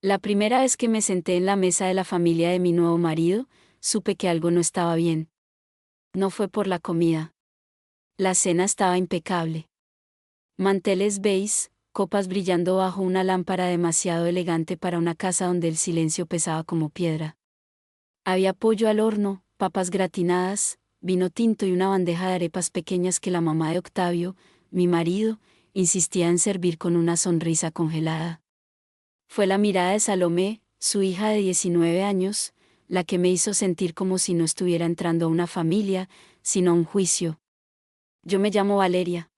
La primera vez que me senté en la mesa de la familia de mi nuevo marido, supe que algo no estaba bien. No fue por la comida. La cena estaba impecable. Manteles beige, copas brillando bajo una lámpara demasiado elegante para una casa donde el silencio pesaba como piedra. Había pollo al horno, papas gratinadas, vino tinto y una bandeja de arepas pequeñas que la mamá de Octavio, mi marido, insistía en servir con una sonrisa congelada. Fue la mirada de Salomé, su hija de 19 años, la que me hizo sentir como si no estuviera entrando a una familia, sino a un juicio. Yo me llamo Valeria.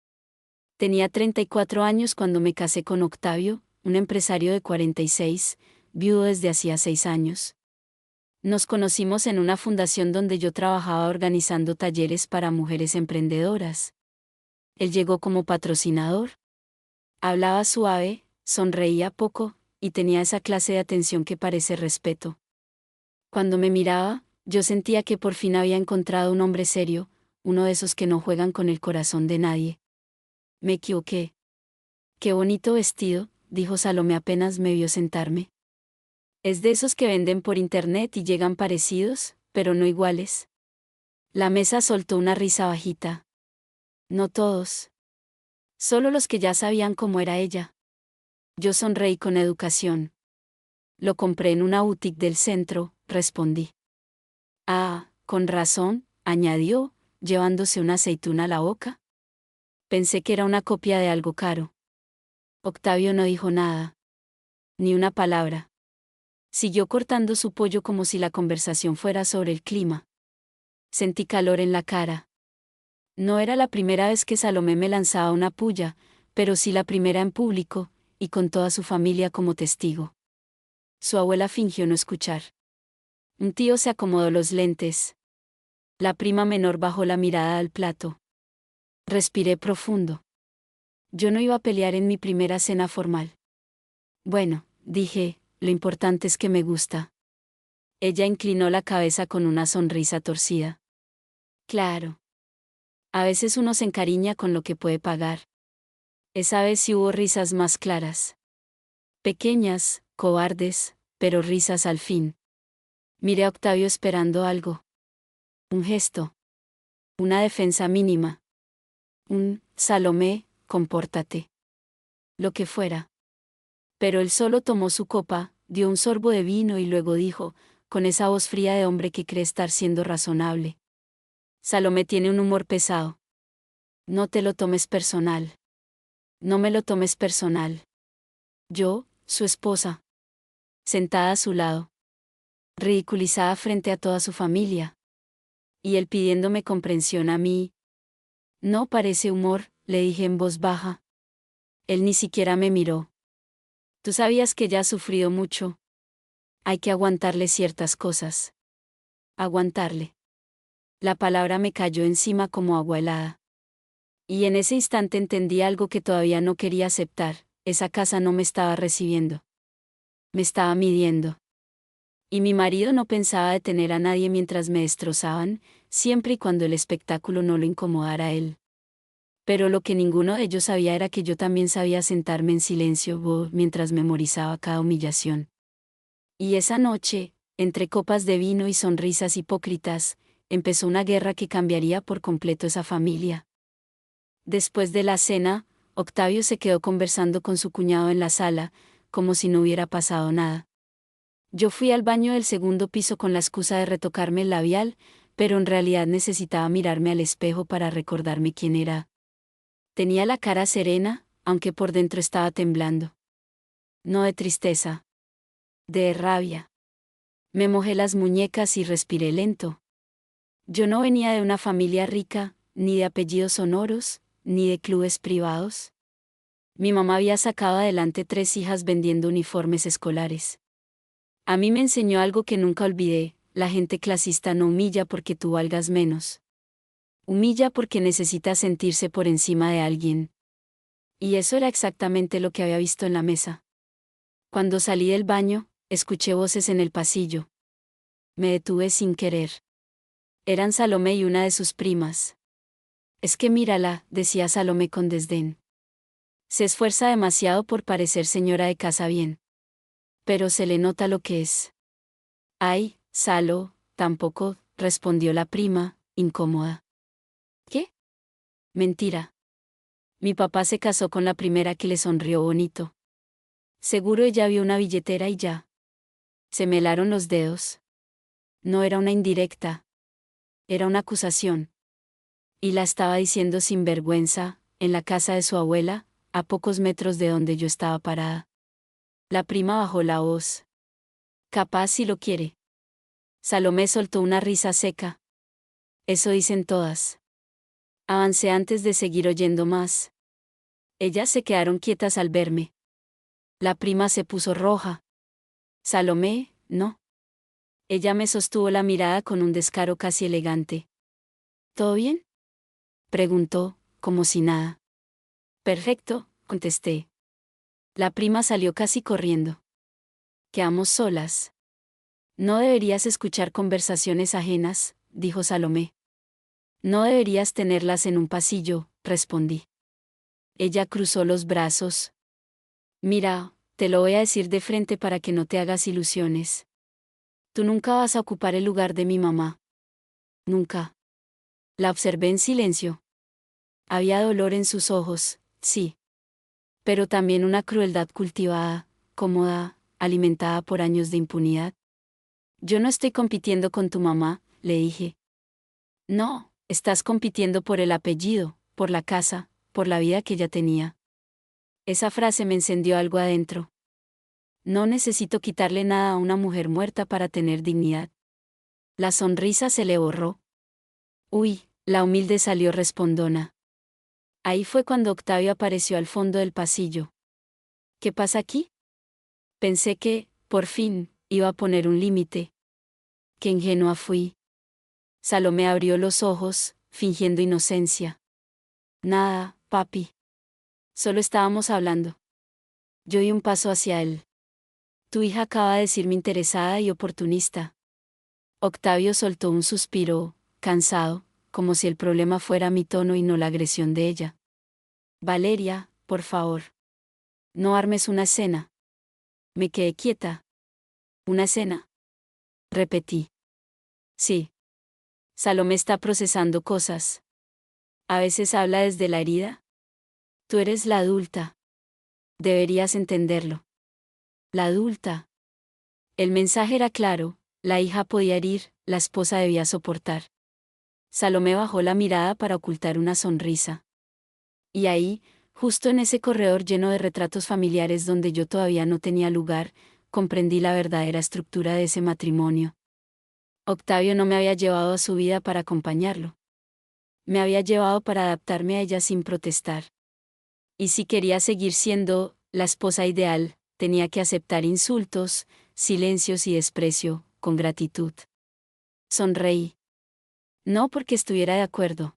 Tenía 34 años cuando me casé con Octavio, un empresario de 46, viudo desde hacía 6 años. Nos conocimos en una fundación donde yo trabajaba organizando talleres para mujeres emprendedoras. Él llegó como patrocinador. Hablaba suave, sonreía poco, y tenía esa clase de atención que parece respeto. Cuando me miraba, yo sentía que por fin había encontrado un hombre serio, uno de esos que no juegan con el corazón de nadie. Me equivoqué. Qué bonito vestido, dijo Salomé apenas me vio sentarme. Es de esos que venden por internet y llegan parecidos, pero no iguales. La mesa soltó una risa bajita. No todos. Solo los que ya sabían cómo era ella. Yo sonreí con educación. Lo compré en una boutique del centro, respondí. Ah, con razón, añadió, llevándose una aceituna a la boca. Pensé que era una copia de algo caro. Octavio no dijo nada. Ni una palabra. Siguió cortando su pollo como si la conversación fuera sobre el clima. Sentí calor en la cara. No era la primera vez que Salomé me lanzaba una puya, pero sí la primera en público, y con toda su familia como testigo. Su abuela fingió no escuchar. Un tío se acomodó los lentes. La prima menor bajó la mirada al plato. Respiré profundo. Yo no iba a pelear en mi primera cena formal. Bueno, dije, lo importante es que me gusta. Ella inclinó la cabeza con una sonrisa torcida. Claro. A veces uno se encariña con lo que puede pagar. Esa vez sí hubo risas más claras. Pequeñas, cobardes, pero risas al fin. Miré a Octavio esperando algo. Un gesto. Una defensa mínima. Salomé, compórtate. Lo que fuera. Pero él solo tomó su copa, dio un sorbo de vino y luego dijo, con esa voz fría de hombre que cree estar siendo razonable. Salomé tiene un humor pesado. No te lo tomes personal. No me lo tomes personal. Yo, su esposa. Sentada a su lado. Ridiculizada frente a toda su familia. Y él pidiéndome comprensión a mí. No parece humor, le dije en voz baja. Él ni siquiera me miró. Tú sabías que ya ha sufrido mucho. Hay que aguantarle ciertas cosas. Aguantarle. La palabra me cayó encima como agua helada. Y en ese instante entendí algo que todavía no quería aceptar, esa casa no me estaba recibiendo. Me estaba midiendo. Y mi marido no pensaba detener a nadie mientras me destrozaban, siempre y cuando el espectáculo no lo incomodara a él. Pero lo que ninguno de ellos sabía era que yo también sabía sentarme en silencio mientras memorizaba cada humillación. Y esa noche, entre copas de vino y sonrisas hipócritas, empezó una guerra que cambiaría por completo esa familia. Después de la cena, Octavio se quedó conversando con su cuñado en la sala, como si no hubiera pasado nada. Yo fui al baño del segundo piso con la excusa de retocarme el labial, pero en realidad necesitaba mirarme al espejo para recordarme quién era. Tenía la cara serena, aunque por dentro estaba temblando. No de tristeza. De rabia. Me mojé las muñecas y respiré lento. Yo no venía de una familia rica, ni de apellidos honoros, ni de clubes privados. Mi mamá había sacado adelante 3 hijas vendiendo uniformes escolares. A mí me enseñó algo que nunca olvidé: la gente clasista no humilla porque tú valgas menos. Humilla porque necesita sentirse por encima de alguien. Y eso era exactamente lo que había visto en la mesa. Cuando salí del baño, escuché voces en el pasillo. Me detuve sin querer. Eran Salomé y una de sus primas. Es que mírala, decía Salomé con desdén. Se esfuerza demasiado por parecer señora de casa bien. Pero se le nota lo que es. Ay, Salo, tampoco, respondió la prima, incómoda. ¿Qué? Mentira. Mi papá se casó con la primera que le sonrió bonito. Seguro ella vio una billetera y ya. Se me helaron los dedos. No era una indirecta. Era una acusación. Y la estaba diciendo sin vergüenza, en la casa de su abuela, a pocos metros de donde yo estaba parada. La prima bajó la voz. Capaz si lo quiere. Salomé soltó una risa seca. Eso dicen todas. Avancé antes de seguir oyendo más. Ellas se quedaron quietas al verme. La prima se puso roja. Salomé, no. Ella me sostuvo la mirada con un descaro casi elegante. ¿Todo bien? Preguntó, como si nada. Perfecto, contesté. La prima salió casi corriendo. Quedamos solas. No deberías escuchar conversaciones ajenas, dijo Salomé. No deberías tenerlas en un pasillo, respondí. Ella cruzó los brazos. Mira, te lo voy a decir de frente para que no te hagas ilusiones. Tú nunca vas a ocupar el lugar de mi mamá. Nunca. La observé en silencio. Había dolor en sus ojos, sí. Pero también una crueldad cultivada, cómoda, alimentada por años de impunidad. Yo no estoy compitiendo con tu mamá, le dije. No, estás compitiendo por el apellido, por la casa, por la vida que ella tenía. Esa frase me encendió algo adentro. No necesito quitarle nada a una mujer muerta para tener dignidad. La sonrisa se le borró. Uy, la humilde salió respondona. Ahí fue cuando Octavio apareció al fondo del pasillo. ¿Qué pasa aquí? Pensé que, por fin, iba a poner un límite. Qué ingenua fui. Salomé abrió los ojos, fingiendo inocencia. Nada, papi. Solo estábamos hablando. Yo di un paso hacia él. Tu hija acaba de decirme interesada y oportunista. Octavio soltó un suspiro, cansado, como si el problema fuera mi tono y no la agresión de ella. Valeria, por favor. No armes una escena. Me quedé quieta. ¿Una escena? Repetí. Sí. Salomé está procesando cosas. A veces habla desde la herida. Tú eres la adulta. Deberías entenderlo. La adulta. El mensaje era claro, la hija podía herir, la esposa debía soportar. Salomé bajó la mirada para ocultar una sonrisa. Y ahí, justo en ese corredor lleno de retratos familiares donde yo todavía no tenía lugar, comprendí la verdadera estructura de ese matrimonio. Octavio no me había llevado a su vida para acompañarlo. Me había llevado para adaptarme a ella sin protestar. Y si quería seguir siendo la esposa ideal, tenía que aceptar insultos, silencios y desprecio, con gratitud. Sonreí. No porque estuviera de acuerdo.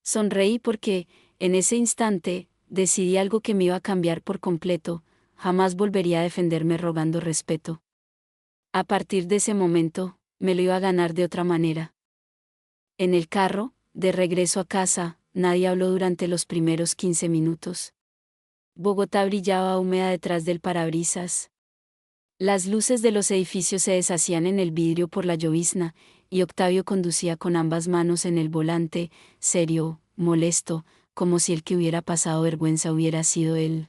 Sonreí porque, en ese instante, decidí algo que me iba a cambiar por completo, jamás volvería a defenderme rogando respeto. A partir de ese momento, me lo iba a ganar de otra manera. En el carro, de regreso a casa, nadie habló durante los primeros 15 minutos. Bogotá brillaba húmeda detrás del parabrisas. Las luces de los edificios se deshacían en el vidrio por la llovizna, y Octavio conducía con ambas manos en el volante, serio, molesto, como si el que hubiera pasado vergüenza hubiera sido él.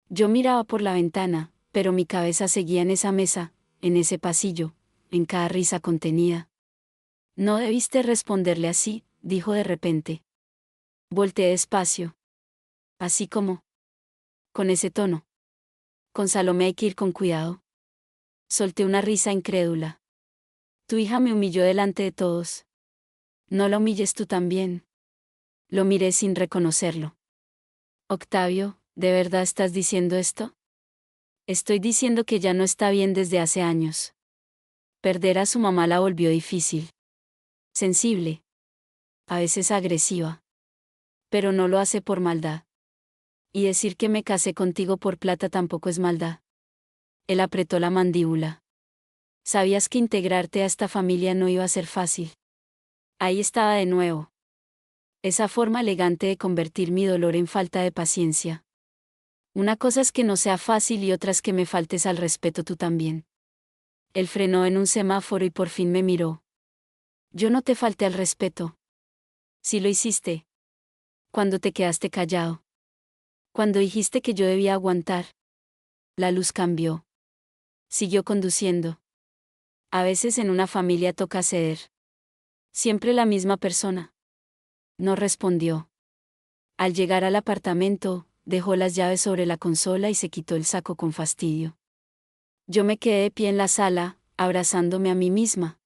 Yo miraba por la ventana, pero mi cabeza seguía en esa mesa, en ese pasillo, en cada risa contenida. No debiste responderle así, dijo de repente. Volteé despacio. Así como. Con ese tono. Con Salomé hay que ir con cuidado. Solté una risa incrédula. Tu hija me humilló delante de todos. No la humilles tú también. Lo miré sin reconocerlo. Octavio, ¿de verdad estás diciendo esto? Estoy diciendo que ya no está bien desde hace años. Perder a su mamá la volvió difícil. Sensible. A veces agresiva. Pero no lo hace por maldad. Y decir que me casé contigo por plata tampoco es maldad. Él apretó la mandíbula. Sabías que integrarte a esta familia no iba a ser fácil. Ahí estaba de nuevo. Esa forma elegante de convertir mi dolor en falta de paciencia. Una cosa es que no sea fácil y otra es que me faltes al respeto tú también. Él frenó en un semáforo y por fin me miró. Yo no te falté al respeto. Sí lo hiciste. Cuando te quedaste callado. Cuando dijiste que yo debía aguantar. La luz cambió. Siguió conduciendo. A veces en una familia toca ceder. Siempre la misma persona. No respondió. Al llegar al apartamento, dejó las llaves sobre la consola y se quitó el saco con fastidio. Yo me quedé de pie en la sala, abrazándome a mí misma.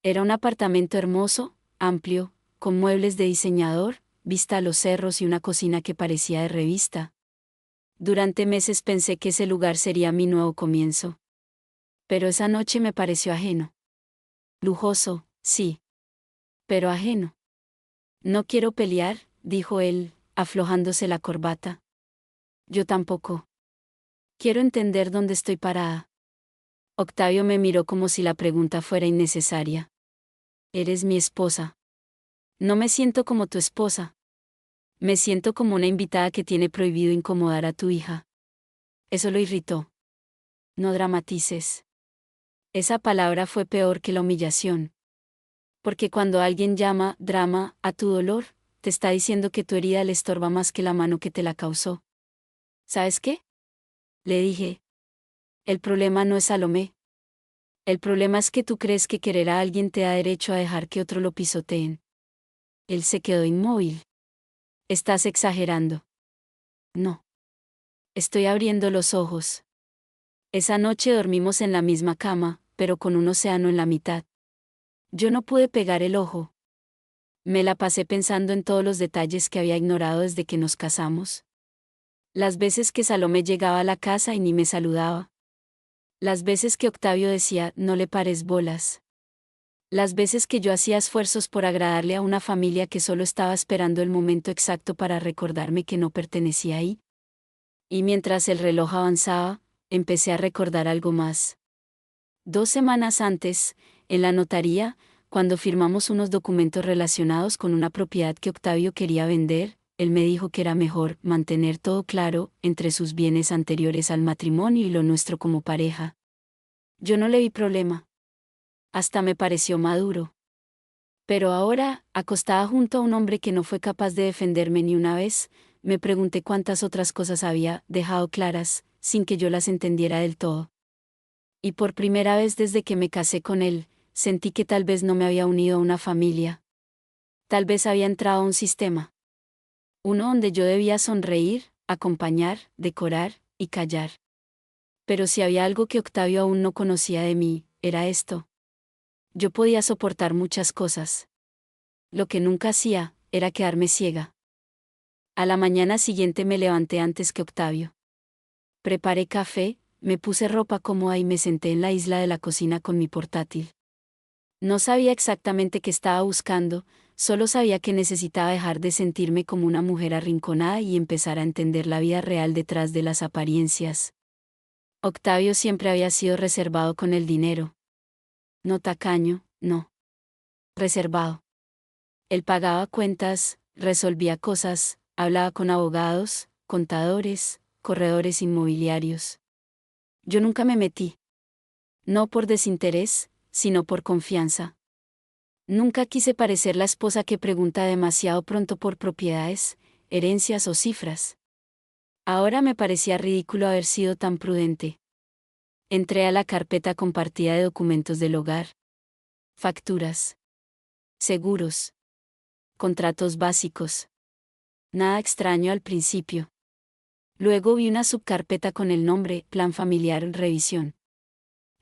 Era un apartamento hermoso, amplio, con muebles de diseñador, vista a los cerros y una cocina que parecía de revista. Durante meses pensé que ese lugar sería mi nuevo comienzo. Pero esa noche me pareció ajeno. Lujoso, sí. Pero ajeno. No quiero pelear, dijo él, aflojándose la corbata. Yo tampoco. Quiero entender dónde estoy parada. Octavio me miró como si la pregunta fuera innecesaria. Eres mi esposa. No me siento como tu esposa. Me siento como una invitada que tiene prohibido incomodar a tu hija. Eso lo irritó. No dramatices. Esa palabra fue peor que la humillación. Porque cuando alguien llama drama a tu dolor, te está diciendo que tu herida le estorba más que la mano que te la causó. ¿Sabes qué? Le dije. El problema no es Salomé. El problema es que tú crees que querer a alguien te da derecho a dejar que otro lo pisoteen. Él se quedó inmóvil. Estás exagerando. No. Estoy abriendo los ojos. Esa noche dormimos en la misma cama, pero con un océano en la mitad. Yo no pude pegar el ojo. Me la pasé pensando en todos los detalles que había ignorado desde que nos casamos. Las veces que Salomé llegaba a la casa y ni me saludaba. Las veces que Octavio decía, no le pares bolas. Las veces que yo hacía esfuerzos por agradarle a una familia que solo estaba esperando el momento exacto para recordarme que no pertenecía ahí. Y mientras el reloj avanzaba, empecé a recordar algo más. 2 semanas antes, en la notaría, cuando firmamos unos documentos relacionados con una propiedad que Octavio quería vender, él me dijo que era mejor mantener todo claro entre sus bienes anteriores al matrimonio y lo nuestro como pareja. Yo no le vi problema. Hasta me pareció maduro. Pero ahora, acostada junto a un hombre que no fue capaz de defenderme ni una vez, me pregunté cuántas otras cosas había dejado claras, sin que yo las entendiera del todo. Y por primera vez desde que me casé con él, sentí que tal vez no me había unido a una familia. Tal vez había entrado a un sistema. Uno donde yo debía sonreír, acompañar, decorar y callar. Pero si había algo que Octavio aún no conocía de mí, era esto. Yo podía soportar muchas cosas. Lo que nunca hacía, era quedarme ciega. A la mañana siguiente me levanté antes que Octavio. Preparé café, me puse ropa cómoda y me senté en la isla de la cocina con mi portátil. No sabía exactamente qué estaba buscando, solo sabía que necesitaba dejar de sentirme como una mujer arrinconada y empezar a entender la vida real detrás de las apariencias. Octavio siempre había sido reservado con el dinero. No tacaño, no. Reservado. Él pagaba cuentas, resolvía cosas, hablaba con abogados, contadores, corredores inmobiliarios. Yo nunca me metí. No por desinterés, sino por confianza. Nunca quise parecer la esposa que pregunta demasiado pronto por propiedades, herencias o cifras. Ahora me parecía ridículo haber sido tan prudente. Entré a la carpeta compartida de documentos del hogar. Facturas. Seguros. Contratos básicos. Nada extraño al principio. Luego vi una subcarpeta con el nombre Plan Familiar en Revisión.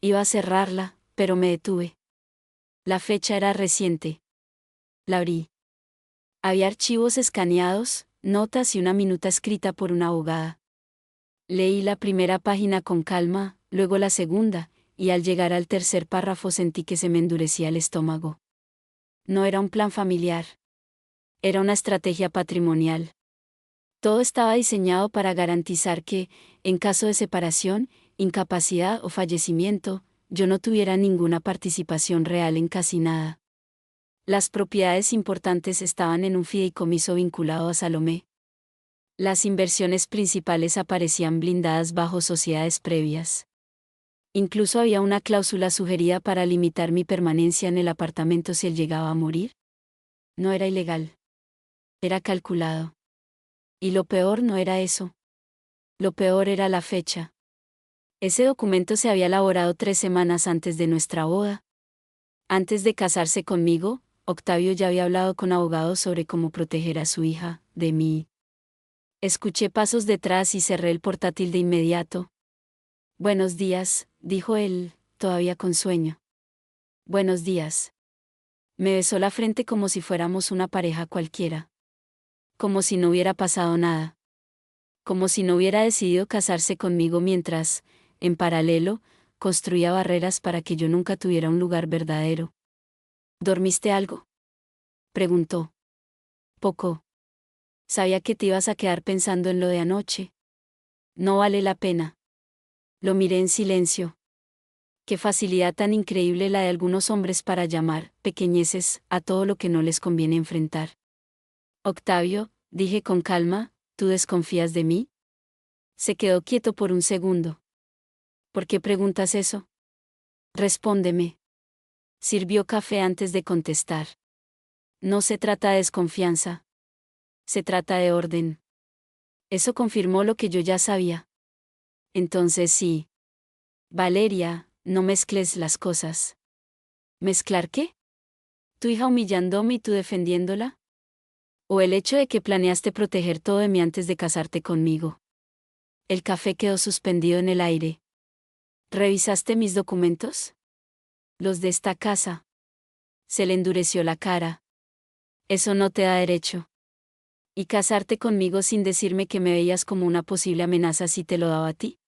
Iba a cerrarla, pero me detuve. La fecha era reciente. La abrí. Había archivos escaneados, notas y una minuta escrita por una abogada. Leí la primera página con calma, luego la segunda, y al llegar al tercer párrafo sentí que se me endurecía el estómago. No era un plan familiar. Era una estrategia patrimonial. Todo estaba diseñado para garantizar que, en caso de separación, incapacidad o fallecimiento, yo no tuviera ninguna participación real en casi nada. Las propiedades importantes estaban en un fideicomiso vinculado a Salomé. Las inversiones principales aparecían blindadas bajo sociedades previas. Incluso había una cláusula sugerida para limitar mi permanencia en el apartamento si él llegaba a morir. No era ilegal. Era calculado. Y lo peor no era eso. Lo peor era la fecha. Ese documento se había elaborado 3 semanas antes de nuestra boda. Antes de casarse conmigo, Octavio ya había hablado con abogados sobre cómo proteger a su hija, de mí. Escuché pasos detrás y cerré el portátil de inmediato. Buenos días, dijo él, todavía con sueño. Buenos días. Me besó la frente como si fuéramos una pareja cualquiera. Como si no hubiera pasado nada. Como si no hubiera decidido casarse conmigo mientras, en paralelo, construía barreras para que yo nunca tuviera un lugar verdadero. ¿Dormiste algo?, preguntó. Poco. Sabía que te ibas a quedar pensando en lo de anoche. No vale la pena. Lo miré en silencio. Qué facilidad tan increíble la de algunos hombres para llamar pequeñeces a todo lo que no les conviene enfrentar. Octavio, dije con calma, ¿tú desconfías de mí? Se quedó quieto por un segundo. ¿Por qué preguntas eso? Respóndeme. Sirvió café antes de contestar. No se trata de desconfianza. Se trata de orden. Eso confirmó lo que yo ya sabía. Entonces sí. Valeria, no mezcles las cosas. ¿Mezclar qué? ¿Tu hija humillándome y tú defendiéndola? ¿O el hecho de que planeaste proteger todo de mí antes de casarte conmigo? El café quedó suspendido en el aire. ¿Revisaste mis documentos? Los de esta casa. Se le endureció la cara. Eso no te da derecho. ¿Y casarte conmigo sin decirme que me veías como una posible amenaza si te lo daba a ti?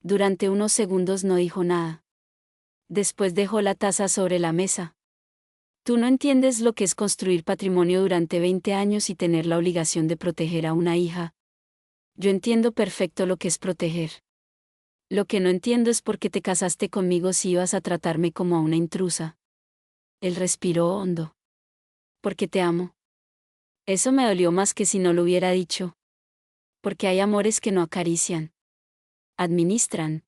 Durante unos segundos no dijo nada. Después dejó la taza sobre la mesa. Tú no entiendes lo que es construir patrimonio durante 20 años y tener la obligación de proteger a una hija. Yo entiendo perfecto lo que es proteger. Lo que no entiendo es por qué te casaste conmigo si ibas a tratarme como a una intrusa. Él respiró hondo. Porque te amo. Eso me dolió más que si no lo hubiera dicho. Porque hay amores que no acarician. Administran.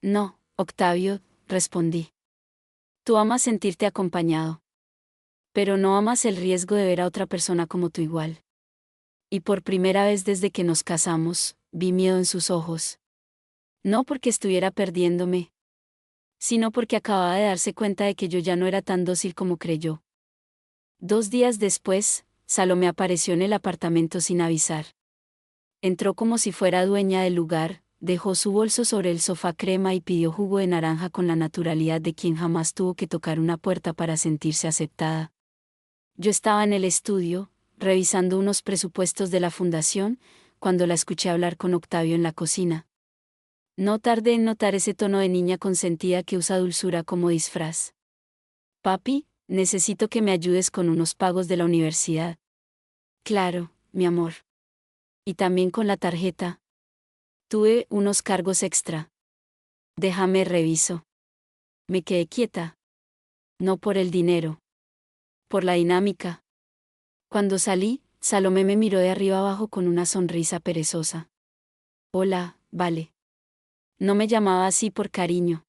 No, Octavio, respondí. Tú amas sentirte acompañado. Pero no amas el riesgo de ver a otra persona como tu igual. Y por primera vez desde que nos casamos, vi miedo en sus ojos. No porque estuviera perdiéndome, sino porque acababa de darse cuenta de que yo ya no era tan dócil como creyó. 2 días después, Salomé apareció en el apartamento sin avisar. Entró como si fuera dueña del lugar, dejó su bolso sobre el sofá crema y pidió jugo de naranja con la naturalidad de quien jamás tuvo que tocar una puerta para sentirse aceptada. Yo estaba en el estudio, revisando unos presupuestos de la fundación, cuando la escuché hablar con Octavio en la cocina. No tardé en notar ese tono de niña consentida que usa dulzura como disfraz. Papi, necesito que me ayudes con unos pagos de la universidad. Claro, mi amor. Y también con la tarjeta. Tuve unos cargos extra. Déjame reviso. Me quedé quieta. No por el dinero. Por la dinámica. Cuando salí, Salomé me miró de arriba abajo con una sonrisa perezosa. Hola, vale. No me llamaba así por cariño.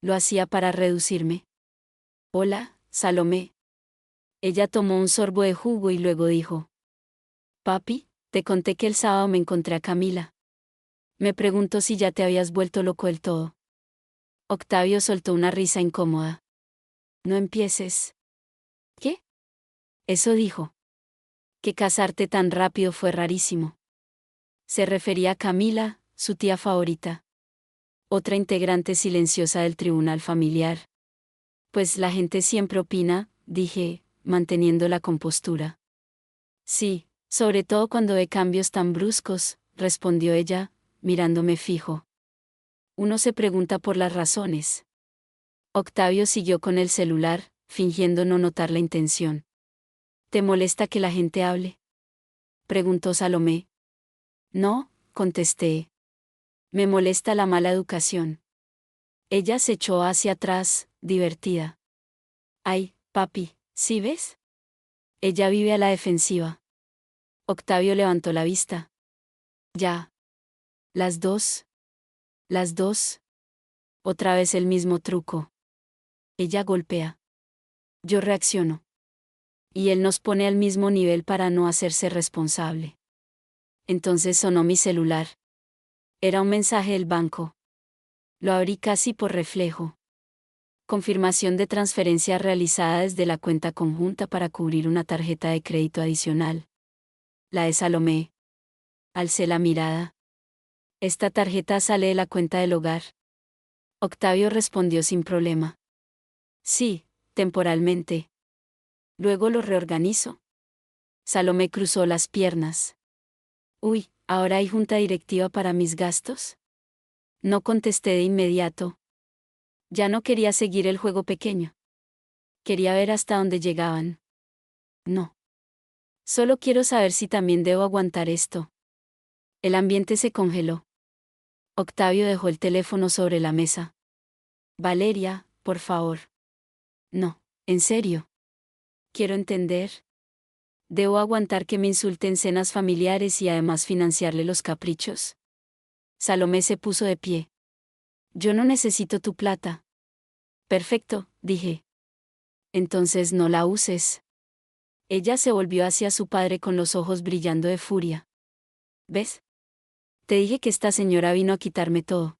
Lo hacía para reducirme. Hola, Salomé. Ella tomó un sorbo de jugo y luego dijo. Papi, te conté que el sábado me encontré a Camila. Me preguntó si ya te habías vuelto loco del todo. Octavio soltó una risa incómoda. No empieces. ¿Qué? Eso dijo. Que casarte tan rápido fue rarísimo. Se refería a Camila, su tía favorita. Otra integrante silenciosa del tribunal familiar. Pues la gente siempre opina, dije, manteniendo la compostura. Sí, sobre todo cuando ve cambios tan bruscos, respondió ella, mirándome fijo. Uno se pregunta por las razones. Octavio siguió con el celular, fingiendo no notar la intención. ¿Te molesta que la gente hable?, preguntó Salomé. No, contesté. Me molesta la mala educación. Ella se echó hacia atrás, divertida. Ay, papi, ¿sí ves? Ella vive a la defensiva. Octavio levantó la vista. Ya. Las dos. Las dos. Otra vez el mismo truco. Ella golpea. Yo reacciono. Y él nos pone al mismo nivel para no hacerse responsable. Entonces sonó mi celular. Era un mensaje del banco. Lo abrí casi por reflejo. Confirmación de transferencia realizada desde la cuenta conjunta para cubrir una tarjeta de crédito adicional. La de Salomé. Alcé la mirada. Esta tarjeta sale de la cuenta del hogar. Octavio respondió sin problema. Sí, temporalmente. Luego lo reorganizo. Salomé cruzó las piernas. Uy, ¿ahora hay junta directiva para mis gastos? No contesté de inmediato. Ya no quería seguir el juego pequeño. Quería ver hasta dónde llegaban. No. Solo quiero saber si también debo aguantar esto. El ambiente se congeló. Octavio dejó el teléfono sobre la mesa. Valeria, por favor. No, en serio. Quiero entender. ¿Debo aguantar que me insulten cenas familiares y además financiarle los caprichos? Salomé se puso de pie. Yo no necesito tu plata. Perfecto, dije. Entonces no la uses. Ella se volvió hacia su padre con los ojos brillando de furia. ¿Ves? Te dije que esta señora vino a quitarme todo.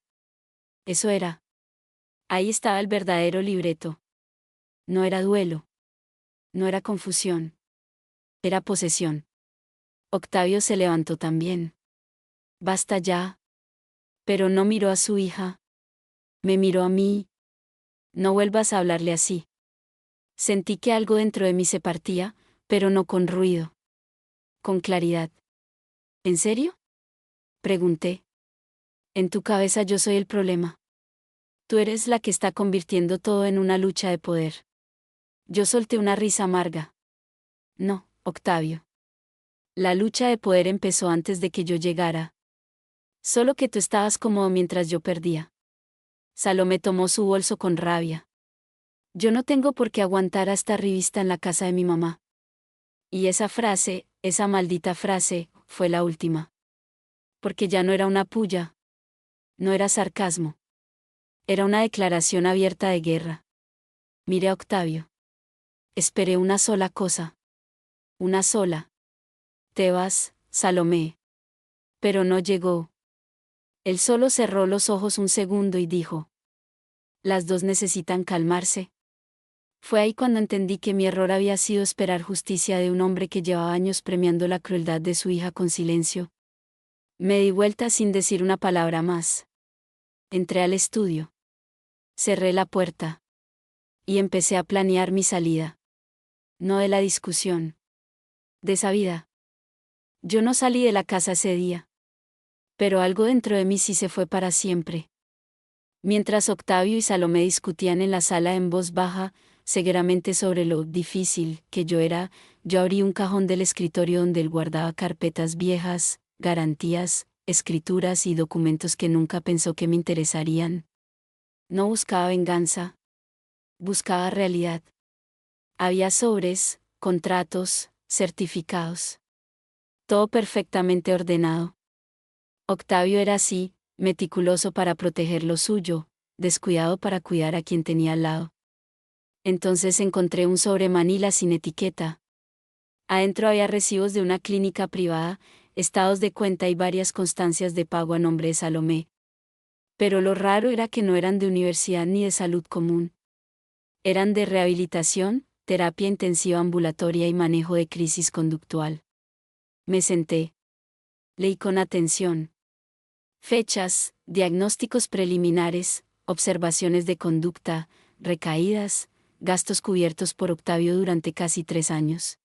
Eso era. Ahí estaba el verdadero libreto. No era duelo. No era confusión. Era posesión. Octavio se levantó también. Basta ya. Pero no miró a su hija. Me miró a mí. No vuelvas a hablarle así. Sentí que algo dentro de mí se partía, pero no con ruido. Con claridad. ¿En serio? Pregunté. En tu cabeza yo soy el problema. Tú eres la que está convirtiendo todo en una lucha de poder. Yo solté una risa amarga. No, Octavio. La lucha de poder empezó antes de que yo llegara. Solo que tú estabas cómodo mientras yo perdía. Salomé tomó su bolso con rabia. Yo no tengo por qué aguantar a esta revista en la casa de mi mamá. Y esa frase, esa maldita frase, fue la última. Porque ya no era una puya. No era sarcasmo. Era una declaración abierta de guerra. Miré a Octavio. Esperé una sola cosa. Una sola. Te vas, Salomé. Pero no llegó. Él solo cerró los ojos un segundo y dijo. Las dos necesitan calmarse. Fue ahí cuando entendí que mi error había sido esperar justicia de un hombre que llevaba años premiando la crueldad de su hija con silencio. Me di vuelta sin decir una palabra más. Entré al estudio. Cerré la puerta. Y empecé a planear mi salida. No de la discusión. De esa vida. Yo no salí de la casa ese día. Pero algo dentro de mí sí se fue para siempre. Mientras Octavio y Salomé discutían en la sala en voz baja, cegueramente sobre lo difícil que yo era, yo abrí un cajón del escritorio donde él guardaba carpetas viejas, garantías, escrituras y documentos que nunca pensó que me interesarían. No buscaba venganza. Buscaba realidad. Había sobres, contratos, certificados. Todo perfectamente ordenado. Octavio era así, meticuloso para proteger lo suyo, descuidado para cuidar a quien tenía al lado. Entonces encontré un sobre manila sin etiqueta. Adentro había recibos de una clínica privada, estados de cuenta y varias constancias de pago a nombre de Salomé. Pero lo raro era que no eran de universidad ni de salud común. Eran de rehabilitación, terapia intensiva ambulatoria y manejo de crisis conductual. Me senté. Leí con atención. Fechas, diagnósticos preliminares, observaciones de conducta, recaídas, gastos cubiertos por Octavio durante casi 3 años.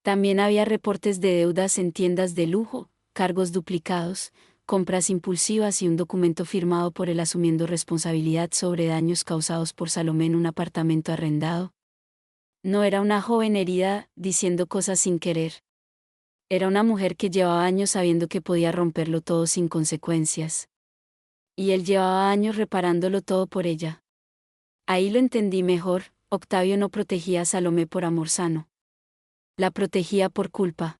También había reportes de deudas en tiendas de lujo, cargos duplicados, compras impulsivas y un documento firmado por él asumiendo responsabilidad sobre daños causados por Salomé en un apartamento arrendado. No era una joven herida, diciendo cosas sin querer. Era una mujer que llevaba años sabiendo que podía romperlo todo sin consecuencias. Y él llevaba años reparándolo todo por ella. Ahí lo entendí mejor, Octavio no protegía a Salomé por amor sano. La protegía por culpa.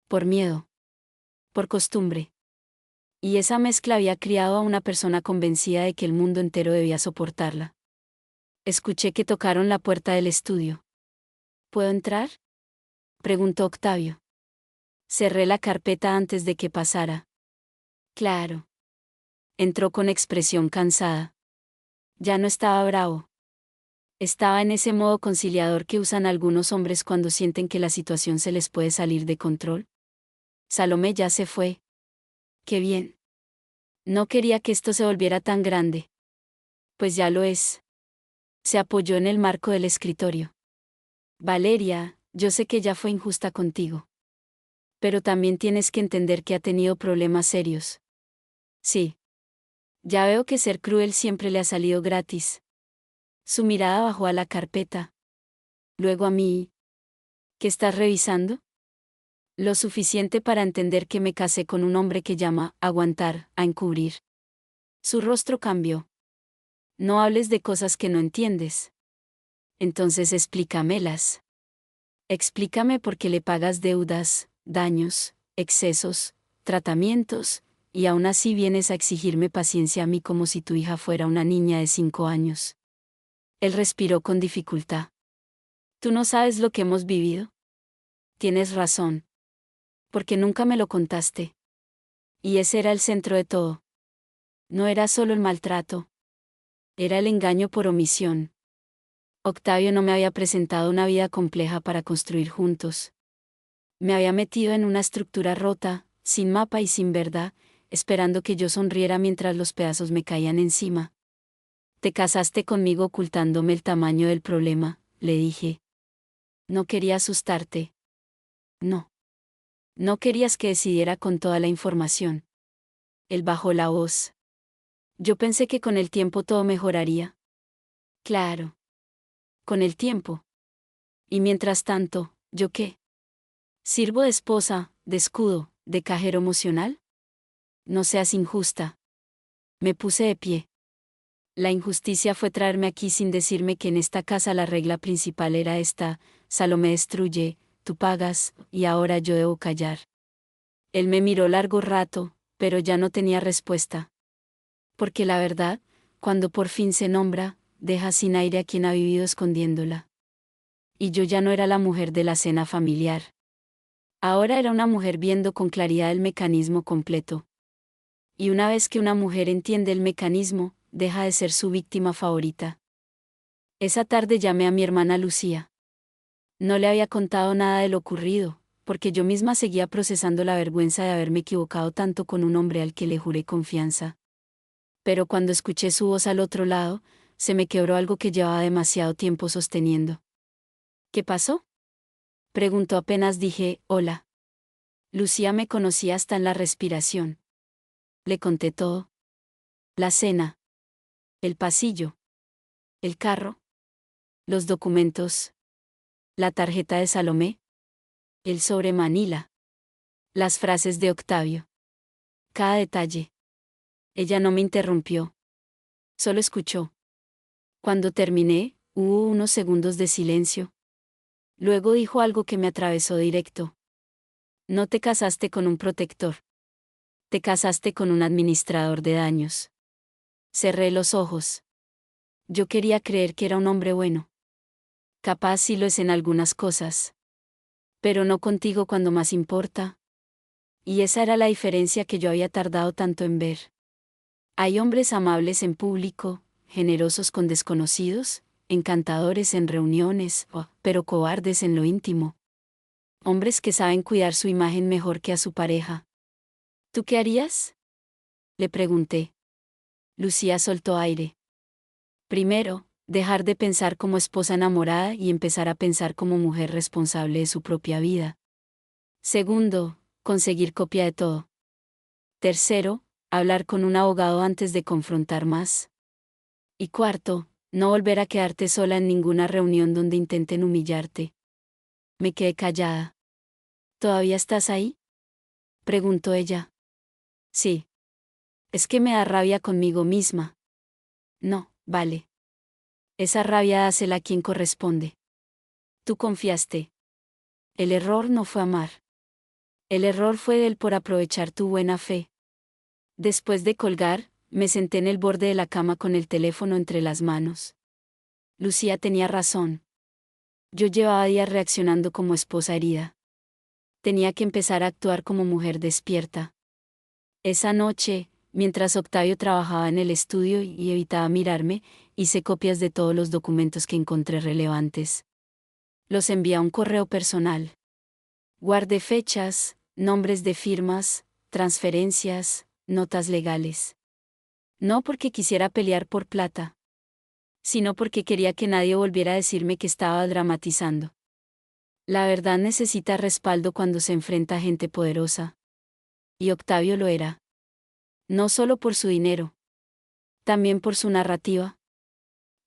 Por miedo. Por costumbre. Y esa mezcla había criado a una persona convencida de que el mundo entero debía soportarla. Escuché que tocaron la puerta del estudio. ¿Puedo entrar?, preguntó Octavio. Cerré la carpeta antes de que pasara. Claro. Entró con expresión cansada. Ya no estaba bravo. Estaba en ese modo conciliador que usan algunos hombres cuando sienten que la situación se les puede salir de control. Salomé ya se fue. Qué bien. No quería que esto se volviera tan grande. Pues ya lo es. Se apoyó en el marco del escritorio. Valeria, yo sé que ya fue injusta contigo. Pero también tienes que entender que ha tenido problemas serios. Sí. Ya veo que ser cruel siempre le ha salido gratis. Su mirada bajó a la carpeta. Luego a mí. ¿Qué estás revisando? Lo suficiente para entender que me casé con un hombre que llama aguantar, a encubrir. Su rostro cambió. No hables de cosas que no entiendes. Entonces explícamelas. Explícame por qué le pagas deudas, daños, excesos, tratamientos, y aún así vienes a exigirme paciencia a mí como si tu hija fuera una niña de 5 años. Él respiró con dificultad. ¿Tú no sabes lo que hemos vivido? Tienes razón. Porque nunca me lo contaste. Y ese era el centro de todo. No era solo el maltrato. Era el engaño por omisión. Octavio no me había presentado una vida compleja para construir juntos. Me había metido en una estructura rota, sin mapa y sin verdad, esperando que yo sonriera mientras los pedazos me caían encima. Te casaste conmigo ocultándome el tamaño del problema, le dije. No quería asustarte. No. No querías que decidiera con toda la información. Él bajó la voz. Yo pensé que con el tiempo todo mejoraría. Claro. Con el tiempo. Y mientras tanto, ¿yo qué? ¿Sirvo de esposa, de escudo, de cajero emocional? No seas injusta. Me puse de pie. La injusticia fue traerme aquí sin decirme que en esta casa la regla principal era esta: Salomé destruye, tú pagas, y ahora yo debo callar. Él me miró largo rato, pero ya no tenía respuesta. Porque la verdad, cuando por fin se nombra, deja sin aire a quien ha vivido escondiéndola. Y yo ya no era la mujer de la cena familiar. Ahora era una mujer viendo con claridad el mecanismo completo. Y una vez que una mujer entiende el mecanismo, deja de ser su víctima favorita. Esa tarde llamé a mi hermana Lucía. No le había contado nada de lo ocurrido, porque yo misma seguía procesando la vergüenza de haberme equivocado tanto con un hombre al que le juré confianza. Pero cuando escuché su voz al otro lado, se me quebró algo que llevaba demasiado tiempo sosteniendo. ¿Qué pasó?, preguntó apenas dije, hola. Lucía me conocía hasta en la respiración. Le conté todo. La cena. El pasillo. El carro. Los documentos. La tarjeta de Salomé. El sobre Manila. Las frases de Octavio. Cada detalle. Ella no me interrumpió. Solo escuchó. Cuando terminé, hubo unos segundos de silencio. Luego dijo algo que me atravesó directo. No te casaste con un protector. Te casaste con un administrador de daños. Cerré los ojos. Yo quería creer que era un hombre bueno. Capaz sí lo es en algunas cosas. Pero no contigo cuando más importa. Y esa era la diferencia que yo había tardado tanto en ver. Hay hombres amables en público, generosos con desconocidos, encantadores en reuniones, pero cobardes en lo íntimo. Hombres que saben cuidar su imagen mejor que a su pareja. ¿Tú qué harías?, le pregunté. Lucía soltó aire. Primero, dejar de pensar como esposa enamorada y empezar a pensar como mujer responsable de su propia vida. Segundo, conseguir copia de todo. Tercero, hablar con un abogado antes de confrontar más. Y cuarto, no volver a quedarte sola en ninguna reunión donde intenten humillarte. Me quedé callada. ¿Todavía estás ahí?, preguntó ella. Sí. Es que me da rabia conmigo misma. No, vale. Esa rabia dásela a quien corresponde. Tú confiaste. El error no fue amar. El error fue de él por aprovechar tu buena fe. Después de colgar, me senté en el borde de la cama con el teléfono entre las manos. Lucía tenía razón. Yo llevaba días reaccionando como esposa herida. Tenía que empezar a actuar como mujer despierta. Esa noche, mientras Octavio trabajaba en el estudio y evitaba mirarme, hice copias de todos los documentos que encontré relevantes. Los envié a un correo personal. Guardé fechas, nombres de firmas, transferencias, notas legales. No porque quisiera pelear por plata, sino porque quería que nadie volviera a decirme que estaba dramatizando. La verdad necesita respaldo cuando se enfrenta a gente poderosa. Y Octavio lo era. No solo por su dinero, también por su narrativa.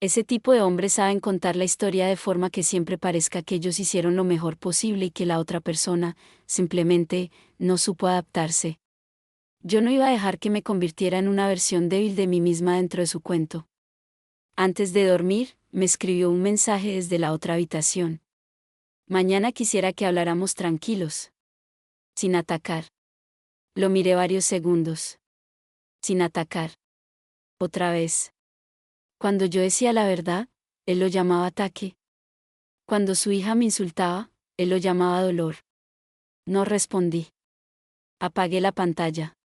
Ese tipo de hombres saben contar la historia de forma que siempre parezca que ellos hicieron lo mejor posible y que la otra persona, simplemente, no supo adaptarse. Yo no iba a dejar que me convirtiera en una versión débil de mí misma dentro de su cuento. Antes de dormir, me escribió un mensaje desde la otra habitación. Mañana quisiera que habláramos tranquilos. Sin atacar. Lo miré varios segundos. Sin atacar. Otra vez. Cuando yo decía la verdad, él lo llamaba ataque. Cuando su hija me insultaba, él lo llamaba dolor. No respondí. Apagué la pantalla.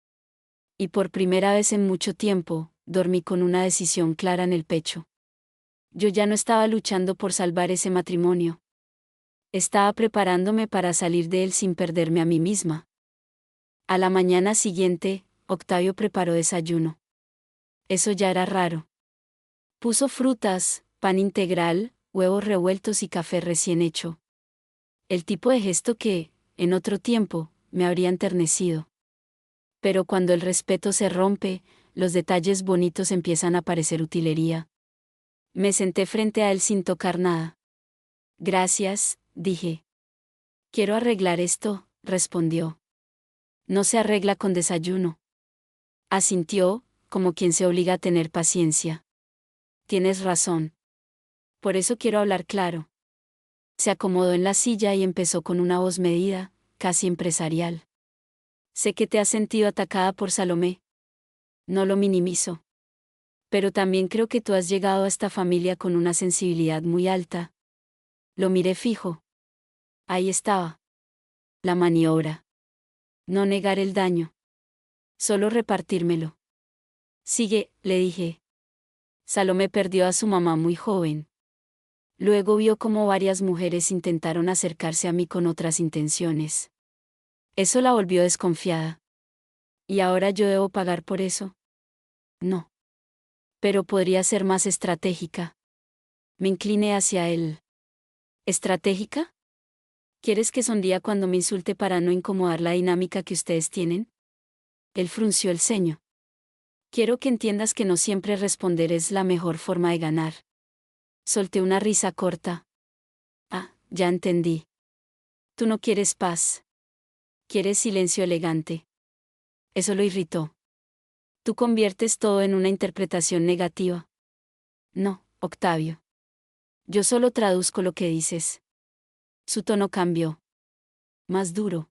Y por primera vez en mucho tiempo, dormí con una decisión clara en el pecho. Yo ya no estaba luchando por salvar ese matrimonio. Estaba preparándome para salir de él sin perderme a mí misma. A la mañana siguiente, Octavio preparó desayuno. Eso ya era raro. Puso frutas, pan integral, huevos revueltos y café recién hecho. El tipo de gesto que, en otro tiempo, me habría enternecido. Pero cuando el respeto se rompe, los detalles bonitos empiezan a parecer utilería. Me senté frente a él sin tocar nada. Gracias, dije. Quiero arreglar esto, respondió. No se arregla con desayuno. Asintió, como quien se obliga a tener paciencia. Tienes razón. Por eso quiero hablar claro. Se acomodó en la silla y empezó con una voz medida, casi empresarial. Sé que te has sentido atacada por Salomé. No lo minimizo. Pero también creo que tú has llegado a esta familia con una sensibilidad muy alta. Lo miré fijo. Ahí estaba. La maniobra. No negar el daño. Solo repartírmelo. Sigue, le dije. Salomé perdió a su mamá muy joven. Luego vio cómo varias mujeres intentaron acercarse a mí con otras intenciones. Eso la volvió desconfiada. ¿Y ahora yo debo pagar por eso? No. Pero podría ser más estratégica. Me incliné hacia él. ¿Estratégica? ¿Quieres que sonría cuando me insulte para no incomodar la dinámica que ustedes tienen? Él frunció el ceño. Quiero que entiendas que no siempre responder es la mejor forma de ganar. Solté una risa corta. Ah, ya entendí. Tú no quieres paz. Quieres silencio elegante. Eso lo irritó. Tú conviertes todo en una interpretación negativa. No, Octavio. Yo solo traduzco lo que dices. Su tono cambió. Más duro.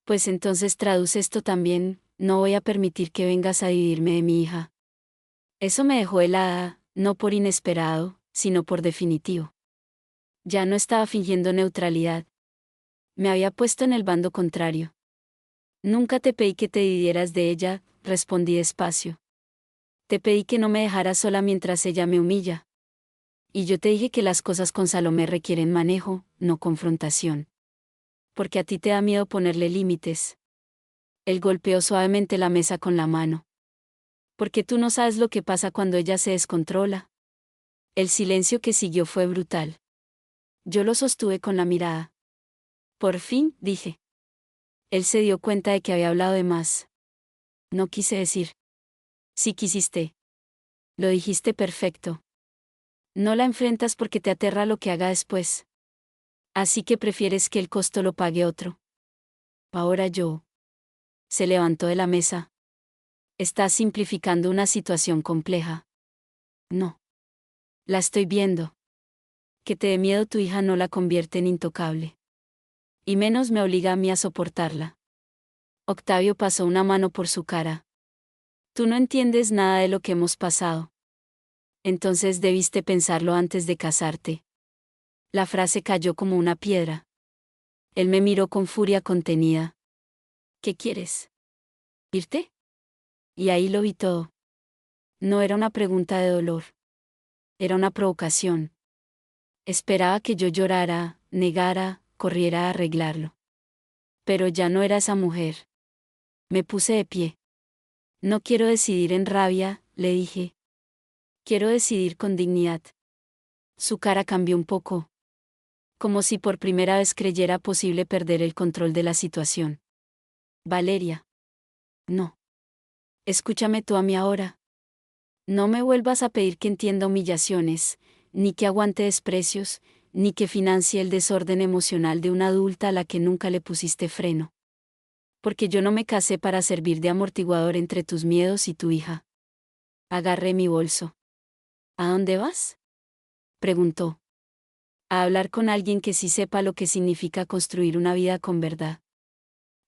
Pues entonces traduce esto también, no voy a permitir que vengas a dividirme de mi hija. Eso me dejó helada, no por inesperado, sino por definitivo. Ya no estaba fingiendo neutralidad. Me había puesto en el bando contrario. Nunca te pedí que te dividieras de ella, respondí despacio. Te pedí que no me dejaras sola mientras ella me humilla. Y yo te dije que las cosas con Salomé requieren manejo, no confrontación. Porque a ti te da miedo ponerle límites. Él golpeó suavemente la mesa con la mano. Porque tú no sabes lo que pasa cuando ella se descontrola. El silencio que siguió fue brutal. Yo lo sostuve con la mirada. Por fin, dije. Él se dio cuenta de que había hablado de más. No quise decir. Sí quisiste. Lo dijiste perfecto. No la enfrentas porque te aterra lo que haga después. Así que prefieres que el costo lo pague otro. Ahora yo. Se levantó de la mesa. Estás simplificando una situación compleja. No. La estoy viendo. Que te dé miedo tu hija no la convierte en intocable. Y menos me obliga a mí a soportarla. Octavio pasó una mano por su cara. Tú no entiendes nada de lo que hemos pasado. Entonces debiste pensarlo antes de casarte. La frase cayó como una piedra. Él me miró con furia contenida. ¿Qué quieres? ¿Irte? Y ahí lo vi todo. No era una pregunta de dolor. Era una provocación. Esperaba que yo llorara, negara, corriera a arreglarlo. Pero ya no era esa mujer. Me puse de pie. No quiero decidir en rabia, le dije. Quiero decidir con dignidad. Su cara cambió un poco. Como si por primera vez creyera posible perder el control de la situación. Valeria. No. Escúchame tú a mí ahora. No me vuelvas a pedir que entienda humillaciones, ni que aguante desprecios, ni que financie el desorden emocional de una adulta a la que nunca le pusiste freno. Porque yo no me casé para servir de amortiguador entre tus miedos y tu hija. Agarré mi bolso. ¿A dónde vas? Preguntó. A hablar con alguien que sí sepa lo que significa construir una vida con verdad.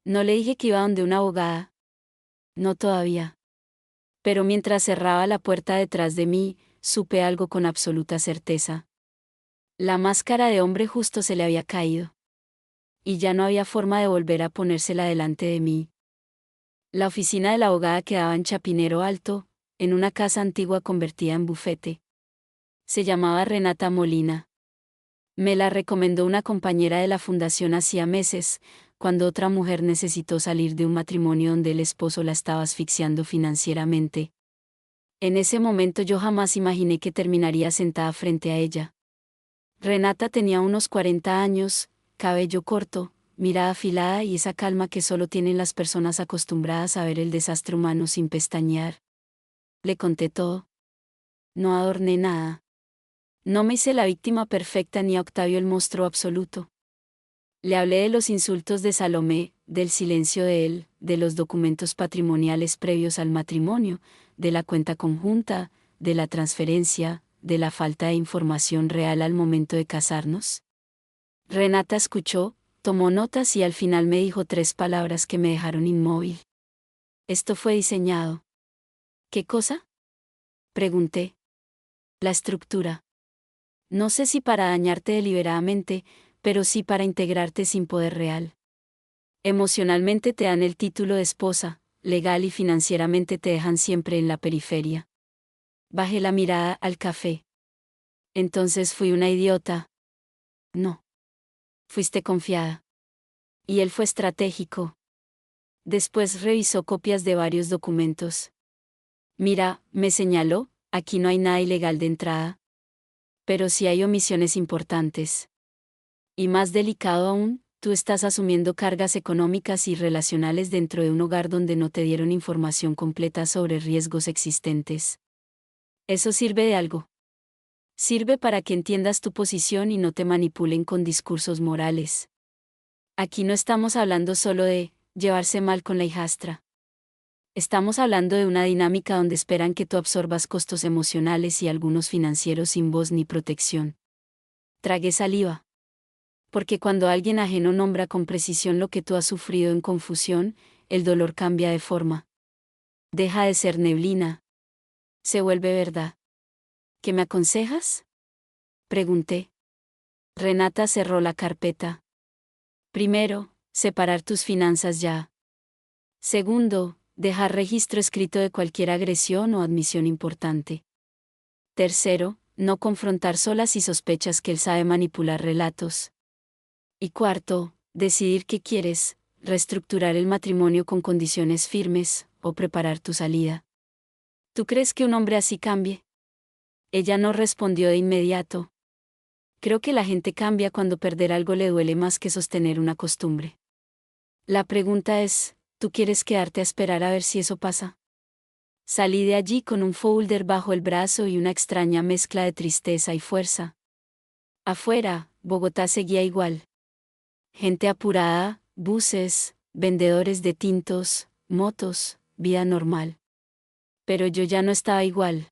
No le dije que iba donde una abogada. No todavía. Pero mientras cerraba la puerta detrás de mí, supe algo con absoluta certeza. La máscara de hombre justo se le había caído. Y ya no había forma de volver a ponérsela delante de mí. La oficina de la abogada quedaba en Chapinero Alto, en una casa antigua convertida en bufete. Se llamaba Renata Molina. Me la recomendó una compañera de la fundación hacía meses, cuando otra mujer necesitó salir de un matrimonio donde el esposo la estaba asfixiando financieramente. En ese momento yo jamás imaginé que terminaría sentada frente a ella. Renata tenía unos 40 años, cabello corto, mirada afilada y esa calma que solo tienen las personas acostumbradas a ver el desastre humano sin pestañear. Le conté todo. No adorné nada. No me hice la víctima perfecta ni a Octavio el monstruo absoluto. Le hablé de los insultos de Salomé, del silencio de él, de los documentos patrimoniales previos al matrimonio, de la cuenta conjunta, de la transferencia, de la falta de información real al momento de casarnos. Renata escuchó, tomó notas y al final me dijo 3 palabras que me dejaron inmóvil. Esto fue diseñado. ¿Qué cosa? Pregunté. La estructura. No sé si para dañarte deliberadamente, pero sí para integrarte sin poder real. Emocionalmente te dan el título de esposa, legal y financieramente te dejan siempre en la periferia. Bajé la mirada al café. Entonces fui una idiota. No. Fuiste confiada. Y él fue estratégico. Después revisó copias de varios documentos. Mira, me señaló, aquí no hay nada ilegal de entrada. Pero sí hay omisiones importantes. Y más delicado aún, tú estás asumiendo cargas económicas y relacionales dentro de un hogar donde no te dieron información completa sobre riesgos existentes. Eso sirve de algo. Sirve para que entiendas tu posición y no te manipulen con discursos morales. Aquí no estamos hablando solo de llevarse mal con la hijastra. Estamos hablando de una dinámica donde esperan que tú absorbas costos emocionales y algunos financieros sin voz ni protección. Tragué saliva. Porque cuando alguien ajeno nombra con precisión lo que tú has sufrido en confusión, el dolor cambia de forma. Deja de ser neblina. Se vuelve verdad. ¿Qué me aconsejas? Pregunté. Renata cerró la carpeta. Primero, separar tus finanzas ya. Segundo, dejar registro escrito de cualquier agresión o admisión importante. Tercero, no confrontar sola si sospechas que él sabe manipular relatos. Y cuarto, decidir qué quieres, reestructurar el matrimonio con condiciones firmes, o preparar tu salida. ¿Tú crees que un hombre así cambie? Ella no respondió de inmediato. Creo que la gente cambia cuando perder algo le duele más que sostener una costumbre. La pregunta es, ¿tú quieres quedarte a esperar a ver si eso pasa? Salí de allí con un folder bajo el brazo y una extraña mezcla de tristeza y fuerza. Afuera, Bogotá seguía igual. Gente apurada, buses, vendedores de tintos, motos, vida normal. Pero yo ya no estaba igual.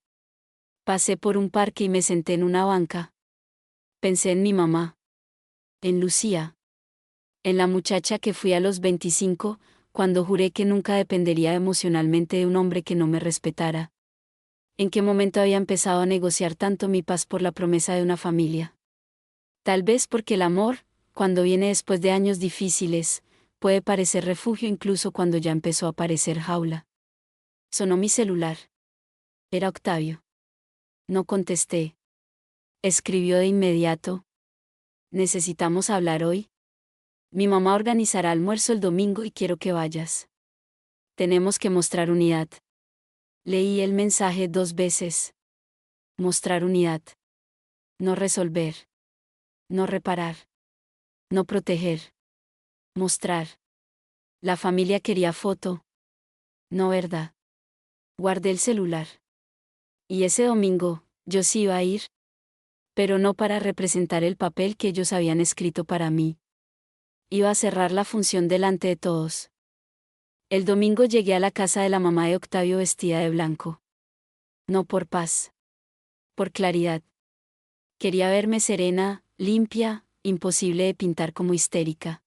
Pasé por un parque y me senté en una banca. Pensé en mi mamá. En Lucía. En la muchacha que fui a los 25, cuando juré que nunca dependería emocionalmente de un hombre que no me respetara. ¿En qué momento había empezado a negociar tanto mi paz por la promesa de una familia? Tal vez porque el amor, cuando viene después de años difíciles, puede parecer refugio incluso cuando ya empezó a parecer jaula. Sonó mi celular. Era Octavio. No contesté. Escribió de inmediato. ¿Necesitamos hablar hoy? Mi mamá organizará almuerzo el domingo y quiero que vayas. Tenemos que mostrar unidad. Leí el mensaje 2 veces. Mostrar unidad. No resolver. No reparar. No proteger. Mostrar. La familia quería foto. No verdad. Guardé el celular. Y ese domingo, yo sí iba a ir. Pero no para representar el papel que ellos habían escrito para mí. Iba a cerrar la función delante de todos. El domingo llegué a la casa de la mamá de Octavio vestida de blanco. No por paz. Por claridad. Quería verme serena, limpia, imposible de pintar como histérica.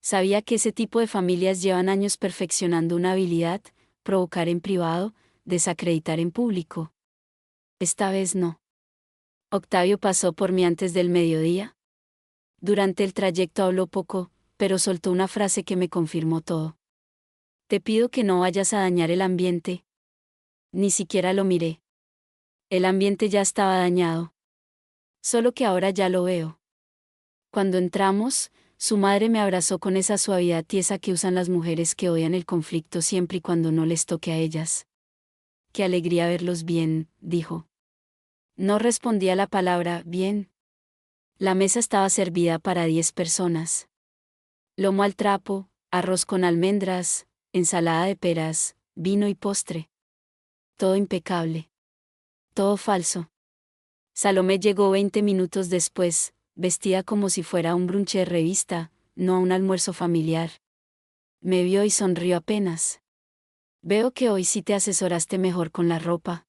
Sabía que ese tipo de familias llevan años perfeccionando una habilidad, provocar en privado, desacreditar en público. Esta vez no. Octavio pasó por mí antes del mediodía. Durante el trayecto habló poco, pero soltó una frase que me confirmó todo. Te pido que no vayas a dañar el ambiente. Ni siquiera lo miré. El ambiente ya estaba dañado. Solo que ahora ya lo veo. Cuando entramos, su madre me abrazó con esa suavidad tiesa que usan las mujeres que odian el conflicto siempre y cuando no les toque a ellas. Qué alegría verlos bien, dijo. No respondí a la palabra bien. La mesa estaba servida para 10 personas. Lomo al trapo, arroz con almendras, ensalada de peras, vino y postre. Todo impecable. Todo falso. Salomé llegó 20 minutos después, vestida como si fuera un brunch de revista, no a un almuerzo familiar. Me vio y sonrió apenas. Veo que hoy sí te asesoraste mejor con la ropa.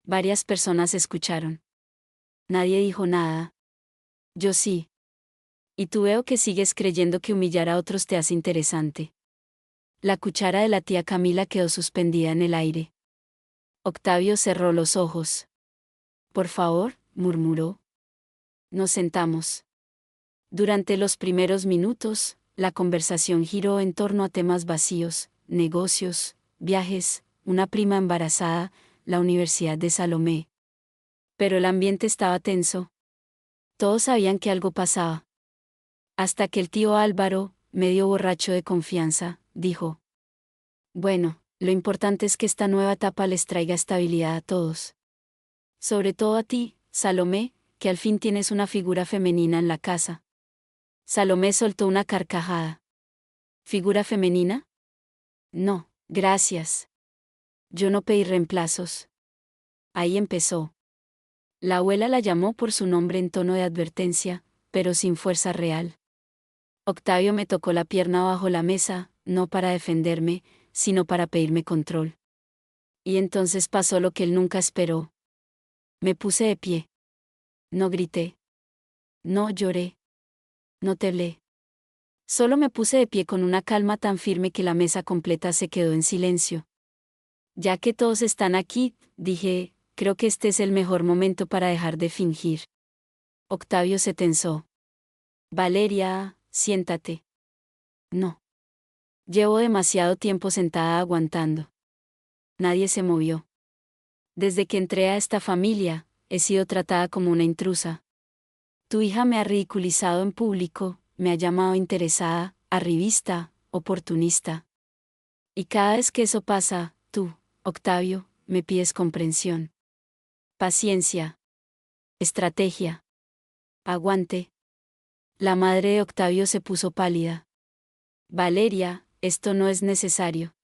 Varias personas escucharon. Nadie dijo nada. Yo sí. Y tú veo que sigues creyendo que humillar a otros te hace interesante. La cuchara de la tía Camila quedó suspendida en el aire. Octavio cerró los ojos. Por favor, murmuró. Nos sentamos. Durante los primeros minutos, la conversación giró en torno a temas vacíos, negocios, viajes, una prima embarazada, la universidad de Salomé. Pero el ambiente estaba tenso. Todos sabían que algo pasaba. Hasta que el tío Álvaro, medio borracho de confianza, dijo: Bueno, lo importante es que esta nueva etapa les traiga estabilidad a todos. Sobre todo a ti, Salomé, que al fin tienes una figura femenina en la casa. Salomé soltó una carcajada. ¿Figura femenina? No, gracias. Yo no pedí reemplazos. Ahí empezó. La abuela la llamó por su nombre en tono de advertencia, pero sin fuerza real. Octavio me tocó la pierna bajo la mesa, no para defenderme, sino para pedirme control. Y entonces pasó lo que él nunca esperó. Me puse de pie. No grité. No lloré. No temblé. Solo me puse de pie con una calma tan firme que la mesa completa se quedó en silencio. Ya que todos están aquí, dije, creo que este es el mejor momento para dejar de fingir. Octavio se tensó. Valeria, siéntate. No. Llevo demasiado tiempo sentada aguantando. Nadie se movió. Desde que entré a esta familia, he sido tratada como una intrusa. Tu hija me ha ridiculizado en público, me ha llamado interesada, arribista, oportunista. Y cada vez que eso pasa, tú, Octavio, me pides comprensión. Paciencia. Estrategia. Aguante. La madre de Octavio se puso pálida. Valeria, esto no es necesario.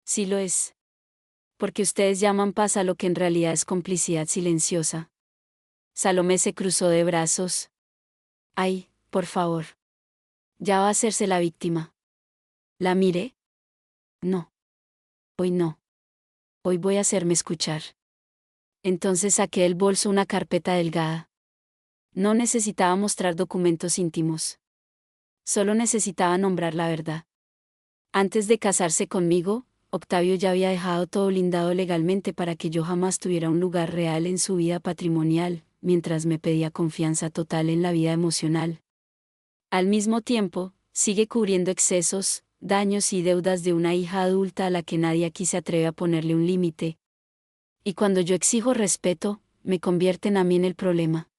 Sí lo es. Porque ustedes llaman paz a lo que en realidad es complicidad silenciosa. Salomé se cruzó de brazos. Ay, por favor. Ya va a hacerse la víctima. ¿La miré? No. Hoy no. Hoy voy a hacerme escuchar. Entonces saqué del bolso una carpeta delgada. No necesitaba mostrar documentos íntimos. Solo necesitaba nombrar la verdad. Antes de casarse conmigo, Octavio ya había dejado todo blindado legalmente para que yo jamás tuviera un lugar real en su vida patrimonial, mientras me pedía confianza total en la vida emocional. Al mismo tiempo, sigue cubriendo excesos, daños y deudas de una hija adulta a la que nadie aquí se atreve a ponerle un límite. Y cuando yo exijo respeto, me convierten a mí en el problema.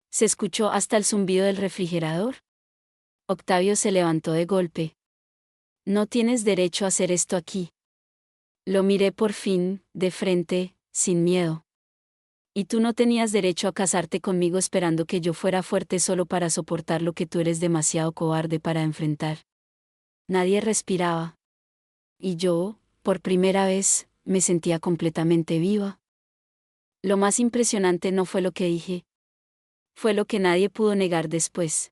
Se escuchó hasta el zumbido del refrigerador. Octavio se levantó de golpe. No tienes derecho a hacer esto aquí. Lo miré por fin, de frente, sin miedo. Y tú no tenías derecho a casarte conmigo esperando que yo fuera fuerte solo para soportar lo que tú eres demasiado cobarde para enfrentar. Nadie respiraba. Y yo, por primera vez, me sentía completamente viva. Lo más impresionante no fue lo que dije. Fue lo que nadie pudo negar después.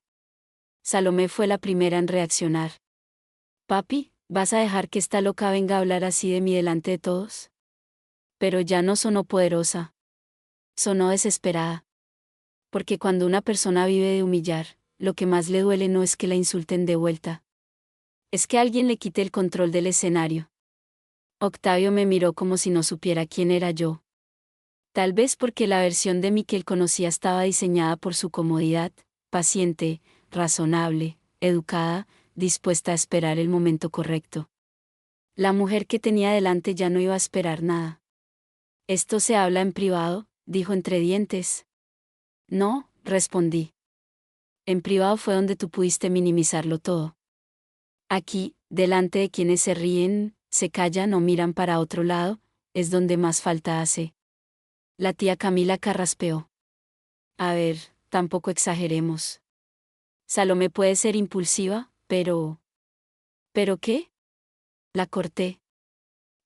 Salomé fue la primera en reaccionar. Papi, ¿vas a dejar que esta loca venga a hablar así de mí delante de todos? Pero ya no sonó poderosa. Sonó desesperada. Porque cuando una persona vive de humillar, lo que más le duele no es que la insulten de vuelta. Es que alguien le quite el control del escenario. Octavio me miró como si no supiera quién era yo. Tal vez porque la versión de mí que él conocía estaba diseñada por su comodidad, paciente, razonable, educada, dispuesta a esperar el momento correcto. La mujer que tenía delante ya no iba a esperar nada. «Esto se habla en privado», dijo entre dientes. «No», respondí. «En privado fue donde tú pudiste minimizarlo todo. Aquí, delante de quienes se ríen, se callan o miran para otro lado, es donde más falta hace». La tía Camila carraspeó. «A ver, tampoco exageremos. Salomé puede ser impulsiva, pero... ¿Pero qué?». La corté.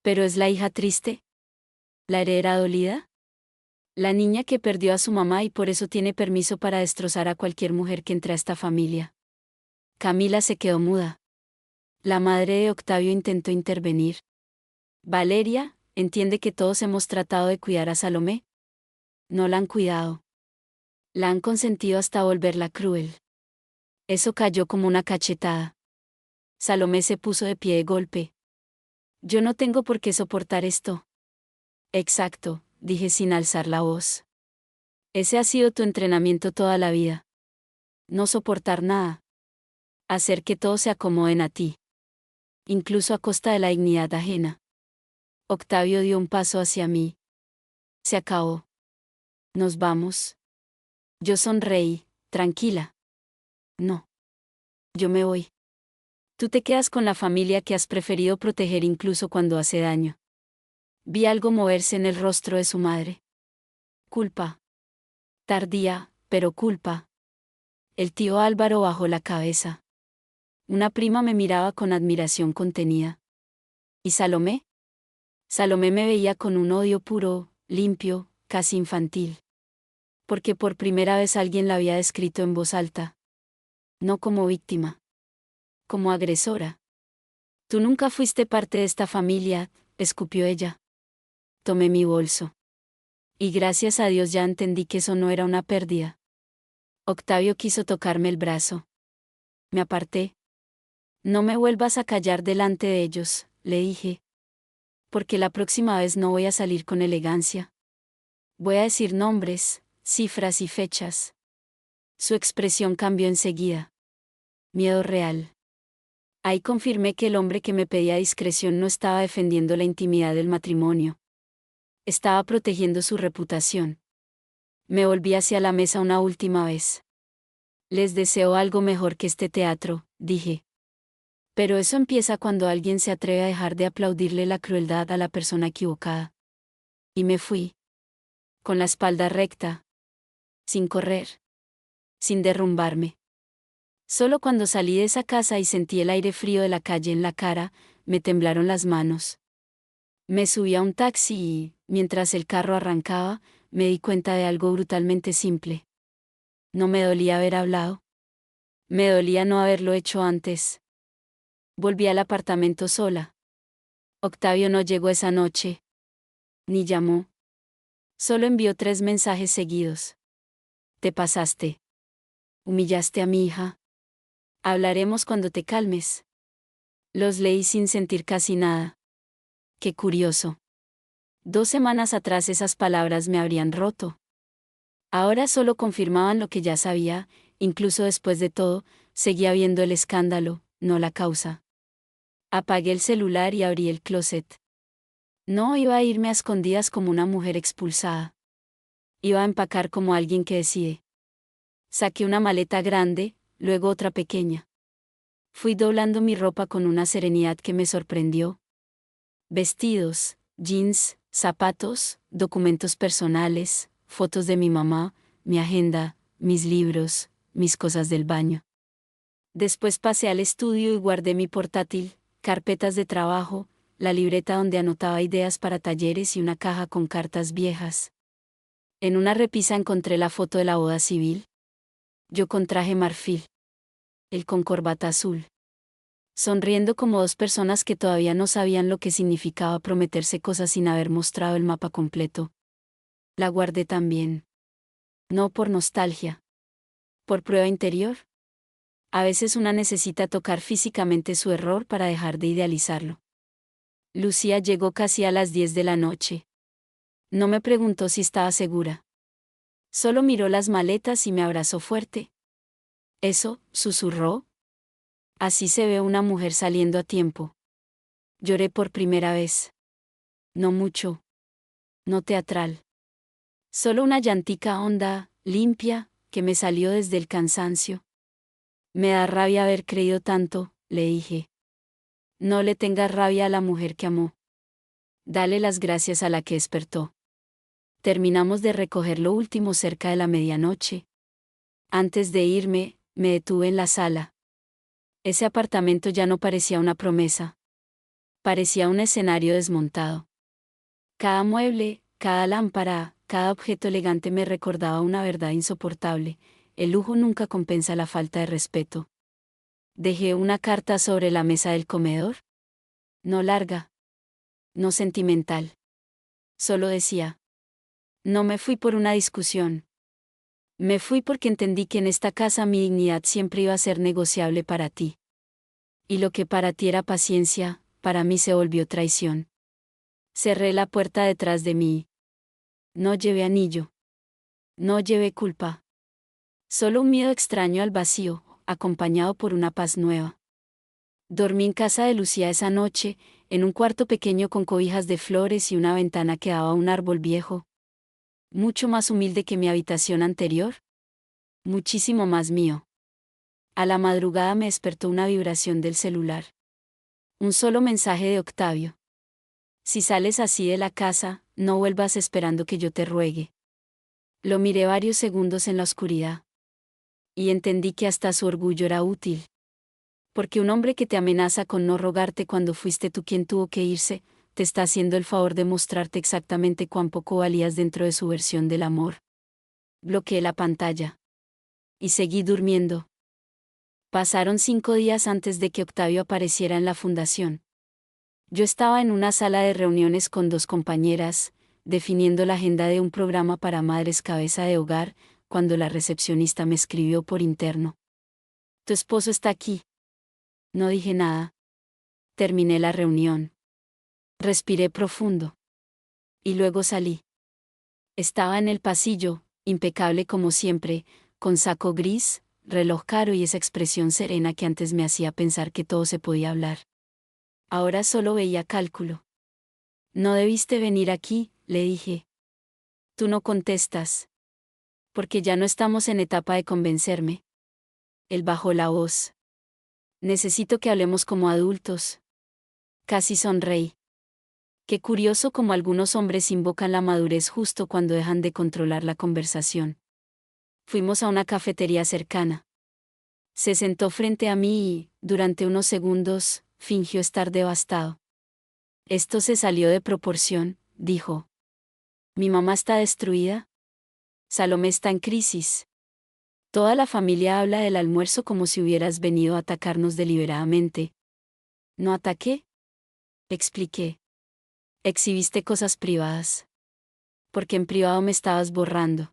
«¿Pero es la hija triste? ¿La heredera dolida? La niña que perdió a su mamá y por eso tiene permiso para destrozar a cualquier mujer que entre a esta familia». Camila se quedó muda. La madre de Octavio intentó intervenir. «Valeria, ¿entiende que todos hemos tratado de cuidar a Salomé? No la han cuidado. La han consentido hasta volverla cruel». Eso cayó como una cachetada. Salomé se puso de pie de golpe. «Yo no tengo por qué soportar esto». «Exacto», dije sin alzar la voz. «Ese ha sido tu entrenamiento toda la vida. No soportar nada. Hacer que todos se acomoden a ti. Incluso a costa de la dignidad ajena». Octavio dio un paso hacia mí. «Se acabó. Nos vamos». Yo sonreí, tranquila. «No. Yo me voy. Tú te quedas con la familia que has preferido proteger incluso cuando hace daño». Vi algo moverse en el rostro de su madre. Culpa. Tardía, pero culpa. El tío Álvaro bajó la cabeza. Una prima me miraba con admiración contenida. ¿Y Salomé? Salomé me veía con un odio puro, limpio, casi infantil. Porque por primera vez alguien la había descrito en voz alta. No como víctima. Como agresora. «Tú nunca fuiste parte de esta familia», escupió ella. Tomé mi bolso. Y gracias a Dios ya entendí que eso no era una pérdida. Octavio quiso tocarme el brazo. Me aparté. «No me vuelvas a callar delante de ellos», le dije. «Porque la próxima vez no voy a salir con elegancia. Voy a decir nombres, cifras y fechas». Su expresión cambió enseguida. Miedo real. Ahí confirmé que el hombre que me pedía discreción no estaba defendiendo la intimidad del matrimonio. Estaba protegiendo su reputación. Me volví hacia la mesa una última vez. «Les deseo algo mejor que este teatro», dije. Pero eso empieza cuando alguien se atreve a dejar de aplaudirle la crueldad a la persona equivocada. Y me fui. Con la espalda recta. Sin correr. Sin derrumbarme. Solo cuando salí de esa casa y sentí el aire frío de la calle en la cara, me temblaron las manos. Me subí a un taxi y, mientras el carro arrancaba, me di cuenta de algo brutalmente simple. No me dolía haber hablado. Me dolía no haberlo hecho antes. Volví al apartamento sola. Octavio no llegó esa noche. Ni llamó. Solo envió 3 mensajes seguidos. «Te pasaste. Humillaste a mi hija. Hablaremos cuando te calmes. Los leí sin sentir casi nada. Qué curioso. 2 semanas atrás esas palabras me habrían roto. Ahora solo confirmaban lo que ya sabía, incluso después de todo, seguía viendo el escándalo, no la causa. Apagué el celular y abrí el closet. No iba a irme a escondidas como una mujer expulsada. Iba a empacar como alguien que decide. Saqué una maleta grande, luego otra pequeña. Fui doblando mi ropa con una serenidad que me sorprendió. Vestidos, jeans, zapatos, documentos personales, fotos de mi mamá, mi agenda, mis libros, mis cosas del baño. Después pasé al estudio y guardé mi portátil, carpetas de trabajo, la libreta donde anotaba ideas para talleres y una caja con cartas viejas. En una repisa encontré la foto de la boda civil. Yo con traje marfil. Él con corbata azul. Sonriendo como dos personas que todavía no sabían lo que significaba prometerse cosas sin haber mostrado el mapa completo. La guardé también. No por nostalgia. Por prueba interior. A veces una necesita tocar físicamente su error para dejar de idealizarlo. Lucía llegó casi a las 10 de la noche. No me preguntó si estaba segura. Solo miró las maletas y me abrazó fuerte. Eso, susurró. Así se ve una mujer saliendo a tiempo. Lloré por primera vez. No mucho. No teatral. Solo una llantica honda, limpia, que me salió desde el cansancio. Me da rabia haber creído tanto, le dije. No le tengas rabia a la mujer que amó. Dale las gracias a la que despertó. Terminamos de recoger lo último cerca de la medianoche. Antes de irme, me detuve en la sala. Ese apartamento ya no parecía una promesa. Parecía un escenario desmontado. Cada mueble, cada lámpara, cada objeto elegante me recordaba una verdad insoportable: el lujo nunca compensa la falta de respeto. Dejé una carta sobre la mesa del comedor. No larga. No sentimental. Solo decía: no me fui por una discusión. Me fui porque entendí que en esta casa mi dignidad siempre iba a ser negociable para ti. Y lo que para ti era paciencia, para mí se volvió traición. Cerré la puerta detrás de mí. No llevé anillo. No llevé culpa. Solo un miedo extraño al vacío, acompañado por una paz nueva. Dormí en casa de Lucía esa noche, en un cuarto pequeño con cobijas de flores y una ventana que daba a un árbol viejo. Mucho más humilde que mi habitación anterior. Muchísimo más mío. A la madrugada me despertó una vibración del celular. Un solo mensaje de Octavio. Si sales así de la casa, no vuelvas esperando que yo te ruegue. Lo miré varios segundos en la oscuridad. Y entendí que hasta su orgullo era útil. Porque un hombre que te amenaza con no rogarte cuando fuiste tú quien tuvo que irse, te está haciendo el favor de mostrarte exactamente cuán poco valías dentro de su versión del amor. Bloqueé la pantalla. Y seguí durmiendo. Pasaron 5 días antes de que Octavio apareciera en la fundación. Yo estaba en una sala de reuniones con 2 compañeras, definiendo la agenda de un programa para madres cabeza de hogar, cuando la recepcionista me escribió por interno: tu esposo está aquí. No dije nada. Terminé la reunión. Respiré profundo. Y luego salí. Estaba en el pasillo, impecable como siempre, con saco gris, reloj caro y esa expresión serena que antes me hacía pensar que todo se podía hablar. Ahora solo veía cálculo. No debiste venir aquí, le dije. Tú no contestas. Porque ya no estamos en etapa de convencerme. Él bajó la voz. Necesito que hablemos como adultos. Casi sonreí. Qué curioso como algunos hombres invocan la madurez justo cuando dejan de controlar la conversación. Fuimos a una cafetería cercana. Se sentó frente a mí y, durante unos segundos, fingió estar devastado. Esto se salió de proporción, dijo. Mi mamá está destruida. Salomé está en crisis. Toda la familia habla del almuerzo como si hubieras venido a atacarnos deliberadamente. ¿No ataqué? Expliqué. Exhibiste cosas privadas. Porque en privado me estabas borrando.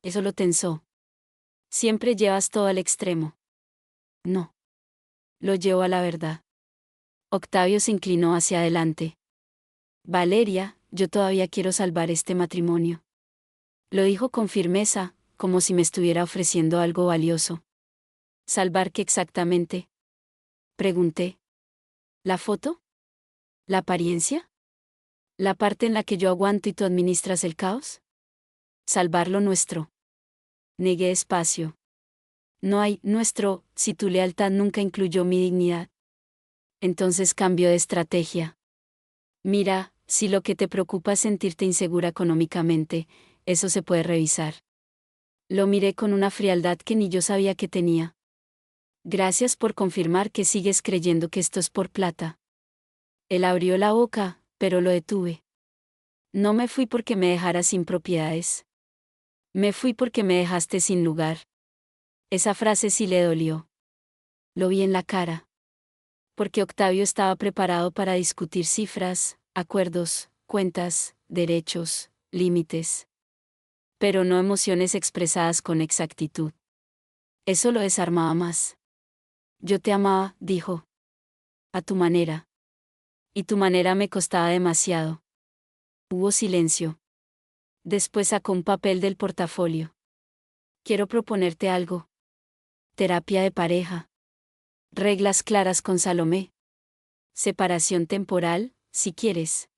Eso lo tensó. Siempre llevas todo al extremo. No. Lo llevo a la verdad. Octavio se inclinó hacia adelante. Valeria, yo todavía quiero salvar este matrimonio. Lo dijo con firmeza, como si me estuviera ofreciendo algo valioso. ¿Salvar qué exactamente? Pregunté. ¿La foto? ¿La apariencia? ¿La parte en la que yo aguanto y tú administras el caos? Salvar lo nuestro. Negué espacio. No hay nuestro, si tu lealtad nunca incluyó mi dignidad. Entonces cambió de estrategia. Mira, si lo que te preocupa es sentirte insegura económicamente, eso se puede revisar. Lo miré con una frialdad que ni yo sabía que tenía. Gracias por confirmar que sigues creyendo que esto es por plata. Él abrió la boca, pero lo detuve. No me fui porque me dejaras sin propiedades. Me fui porque me dejaste sin lugar. Esa frase sí le dolió. Lo vi en la cara. Porque Octavio estaba preparado para discutir cifras, acuerdos, cuentas, derechos, límites. Pero no emociones expresadas con exactitud. Eso lo desarmaba más. Yo te amaba, dijo. A tu manera. Y tu manera me costaba demasiado. Hubo silencio. Después sacó un papel del portafolio. Quiero proponerte algo. Terapia de pareja. Reglas claras con Salomé. Separación temporal, si quieres.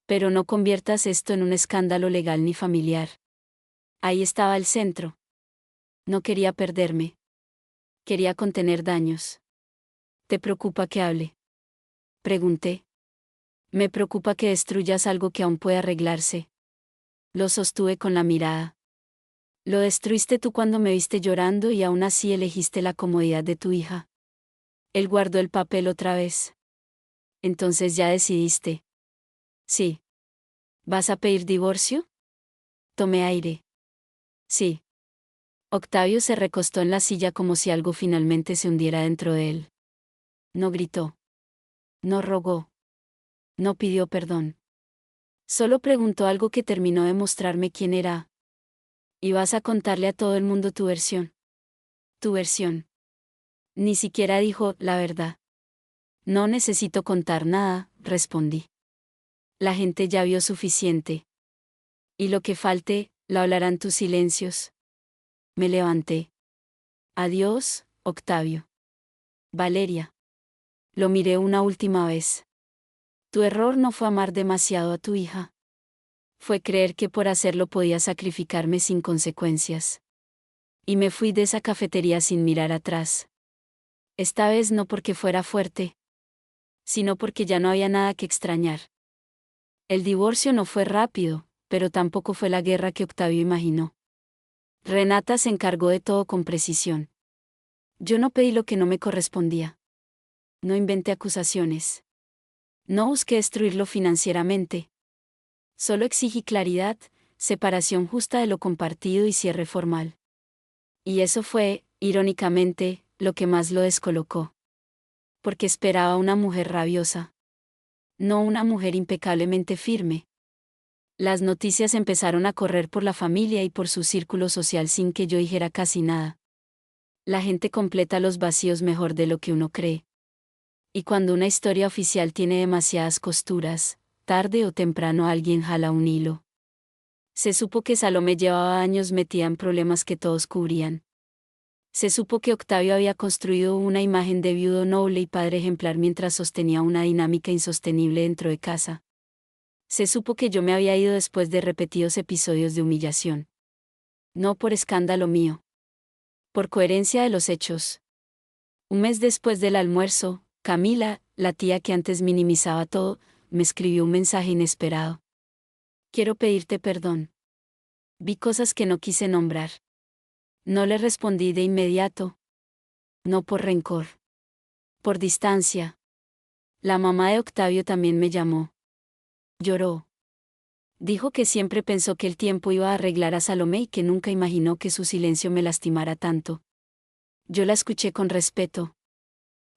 Pero no conviertas esto en un escándalo legal ni familiar. Ahí estaba el centro. No quería perderme. Quería contener daños. ¿Te preocupa que hable? Pregunté. Me preocupa que destruyas algo que aún puede arreglarse. Lo sostuve con la mirada. Lo destruiste tú cuando me viste llorando y aún así elegiste la comodidad de tu hija. Él guardó el papel otra vez. Entonces ya decidiste. Sí. ¿Vas a pedir divorcio? Tomé aire. Sí. Octavio se recostó en la silla como si algo finalmente se hundiera dentro de él. No gritó. No rogó. No pidió perdón. Solo preguntó algo que terminó de mostrarme quién era. ¿Y vas a contarle a todo el mundo tu versión? Tu versión. Ni siquiera dijo la verdad. No necesito contar nada, respondí. La gente ya vio suficiente. Y lo que falte, lo hablarán tus silencios. Me levanté. Adiós, Octavio. Valeria. Lo miré una última vez. Tu error no fue amar demasiado a tu hija. Fue creer que por hacerlo podía sacrificarme sin consecuencias. Y me fui de esa cafetería sin mirar atrás. Esta vez no porque fuera fuerte, sino porque ya no había nada que extrañar. El divorcio no fue rápido, pero tampoco fue la guerra que Octavio imaginó. Renata se encargó de todo con precisión. Yo no pedí lo que no me correspondía. No inventé acusaciones. No busqué destruirlo financieramente. Solo exigí claridad, separación justa de lo compartido y cierre formal. Y eso fue, irónicamente, lo que más lo descolocó. Porque esperaba una mujer rabiosa. No una mujer impecablemente firme. Las noticias empezaron a correr por la familia y por su círculo social sin que yo dijera casi nada. La gente completa los vacíos mejor de lo que uno cree. Y cuando una historia oficial tiene demasiadas costuras, tarde o temprano alguien jala un hilo. Se supo que Salomé llevaba años metida en problemas que todos cubrían. Se supo que Octavio había construido una imagen de viudo noble y padre ejemplar mientras sostenía una dinámica insostenible dentro de casa. Se supo que yo me había ido después de repetidos episodios de humillación. No por escándalo mío. Por coherencia de los hechos. Un mes después del almuerzo, Camila, la tía que antes minimizaba todo, me escribió un mensaje inesperado. Quiero pedirte perdón. Vi cosas que no quise nombrar. No le respondí de inmediato. No por rencor. Por distancia. La mamá de Octavio también me llamó. Lloró. Dijo que siempre pensó que el tiempo iba a arreglar a Salomé y que nunca imaginó que su silencio me lastimara tanto. Yo la escuché con respeto.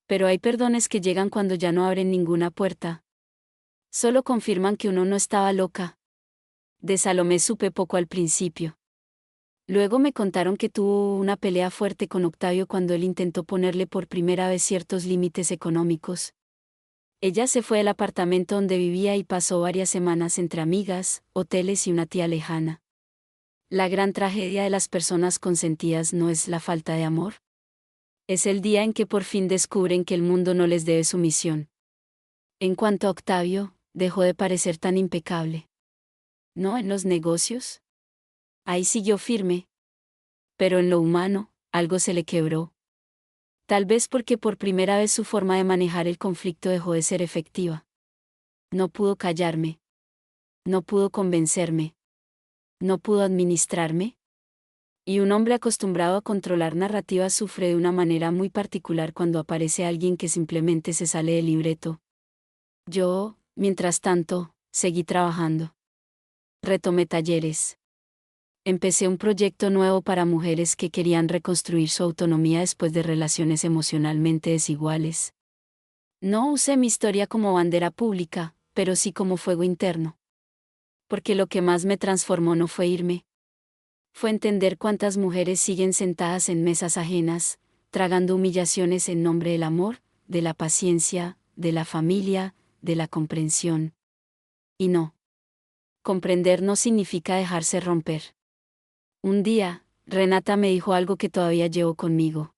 Pero hay perdones que llegan cuando ya no abren ninguna puerta. Solo confirman que uno no estaba loca. De Salomé supe poco al principio. Luego me contaron que tuvo una pelea fuerte con Octavio cuando él intentó ponerle por primera vez ciertos límites económicos. Ella se fue del apartamento donde vivía y pasó varias semanas entre amigas, hoteles y una tía lejana. La gran tragedia de las personas consentidas no es la falta de amor. Es el día en que por fin descubren que el mundo no les debe sumisión. En cuanto a Octavio, dejó de parecer tan impecable. ¿No en los negocios? Ahí siguió firme. Pero en lo humano, algo se le quebró. Tal vez porque por primera vez su forma de manejar el conflicto dejó de ser efectiva. No pudo callarme. No pudo convencerme. No pudo administrarme. Y un hombre acostumbrado a controlar narrativas sufre de una manera muy particular cuando aparece alguien que simplemente se sale del libreto. Yo, mientras tanto, seguí trabajando. Retomé talleres. Empecé un proyecto nuevo para mujeres que querían reconstruir su autonomía después de relaciones emocionalmente desiguales. No usé mi historia como bandera pública, pero sí como fuego interno. Porque lo que más me transformó no fue irme. Fue entender cuántas mujeres siguen sentadas en mesas ajenas, tragando humillaciones en nombre del amor, de la paciencia, de la familia, de la comprensión. Y no. Comprender no significa dejarse romper. Un día, Renata me dijo algo que todavía llevo conmigo.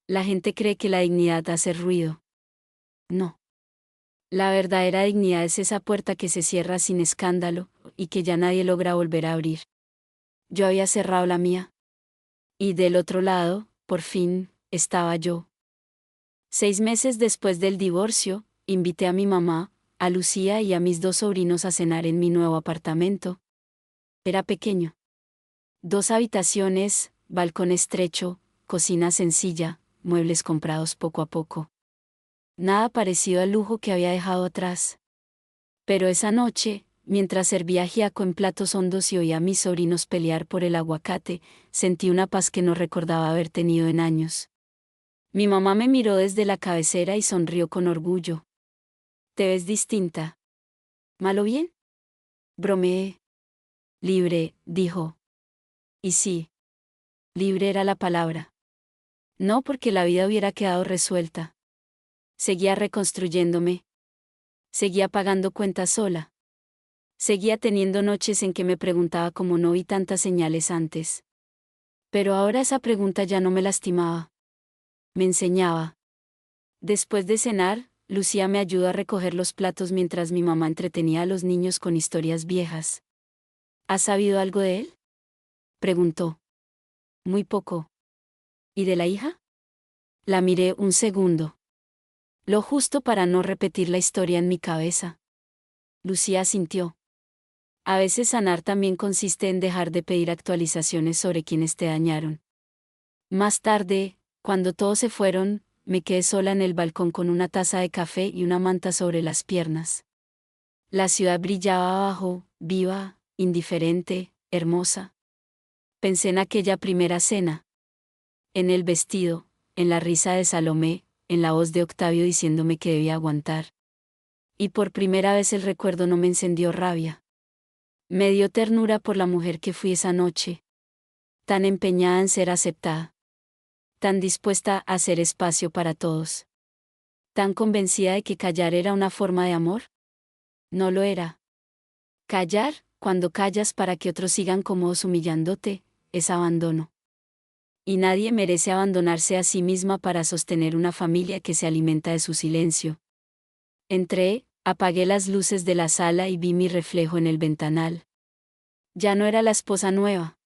La gente cree que la dignidad hace ruido. No. La verdadera dignidad es esa puerta que se cierra sin escándalo, y que ya nadie logra volver a abrir. Yo había cerrado la mía. Y del otro lado, por fin, estaba yo. 6 meses después del divorcio, invité a mi mamá, a Lucía y a mis 2 sobrinos a cenar en mi nuevo apartamento. Era pequeño. 2 habitaciones, balcón estrecho, cocina sencilla, muebles comprados poco a poco. Nada parecido al lujo que había dejado atrás. Pero esa noche, mientras servía ajiaco en platos hondos y oía a mis sobrinos pelear por el aguacate, sentí una paz que no recordaba haber tenido en años. Mi mamá me miró desde la cabecera y sonrió con orgullo. ¿Te ves distinta? ¿Mal o bien? Bromeé. Libre, dijo. Y sí, libre era la palabra. No porque la vida hubiera quedado resuelta. Seguía reconstruyéndome. Seguía pagando cuentas sola. Seguía teniendo noches en que me preguntaba cómo no vi tantas señales antes. Pero ahora esa pregunta ya no me lastimaba. Me enseñaba. Después de cenar, Lucía me ayudó a recoger los platos mientras mi mamá entretenía a los niños con historias viejas. ¿Has sabido algo de él? Preguntó. Muy poco. ¿Y de la hija? La miré un segundo. Lo justo para no repetir la historia en mi cabeza. Lucía asintió. A veces sanar también consiste en dejar de pedir actualizaciones sobre quienes te dañaron. Más tarde, cuando todos se fueron, me quedé sola en el balcón con una taza de café y una manta sobre las piernas. La ciudad brillaba abajo, viva, indiferente, hermosa. Pensé en aquella primera cena. En el vestido, en la risa de Salomé, en la voz de Octavio diciéndome que debía aguantar. Y por primera vez el recuerdo no me encendió rabia. Me dio ternura por la mujer que fui esa noche. Tan empeñada en ser aceptada. Tan dispuesta a hacer espacio para todos. Tan convencida de que callar era una forma de amor. No lo era. Callar, cuando callas para que otros sigan cómodos humillándote, es abandono. Y nadie merece abandonarse a sí misma para sostener una familia que se alimenta de su silencio. Entré, apagué las luces de la sala y vi mi reflejo en el ventanal. Ya no era la esposa nueva.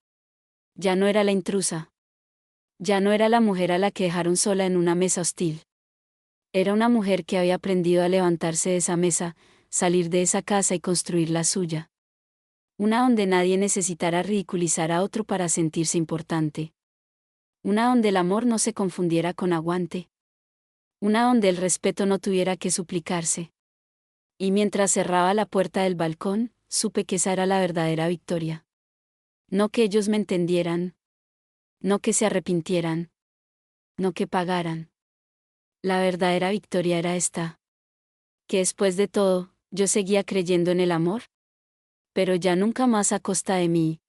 Ya no era la intrusa. Ya no era la mujer a la que dejaron sola en una mesa hostil. Era una mujer que había aprendido a levantarse de esa mesa, salir de esa casa y construir la suya. Una donde nadie necesitara ridiculizar a otro para sentirse importante. Una donde el amor no se confundiera con aguante. Una donde el respeto no tuviera que suplicarse. Y mientras cerraba la puerta del balcón, supe que esa era la verdadera victoria. No que ellos me entendieran. No que se arrepintieran. No que pagaran. La verdadera victoria era esta. Que después de todo, yo seguía creyendo en el amor. Pero ya nunca más a costa de mí,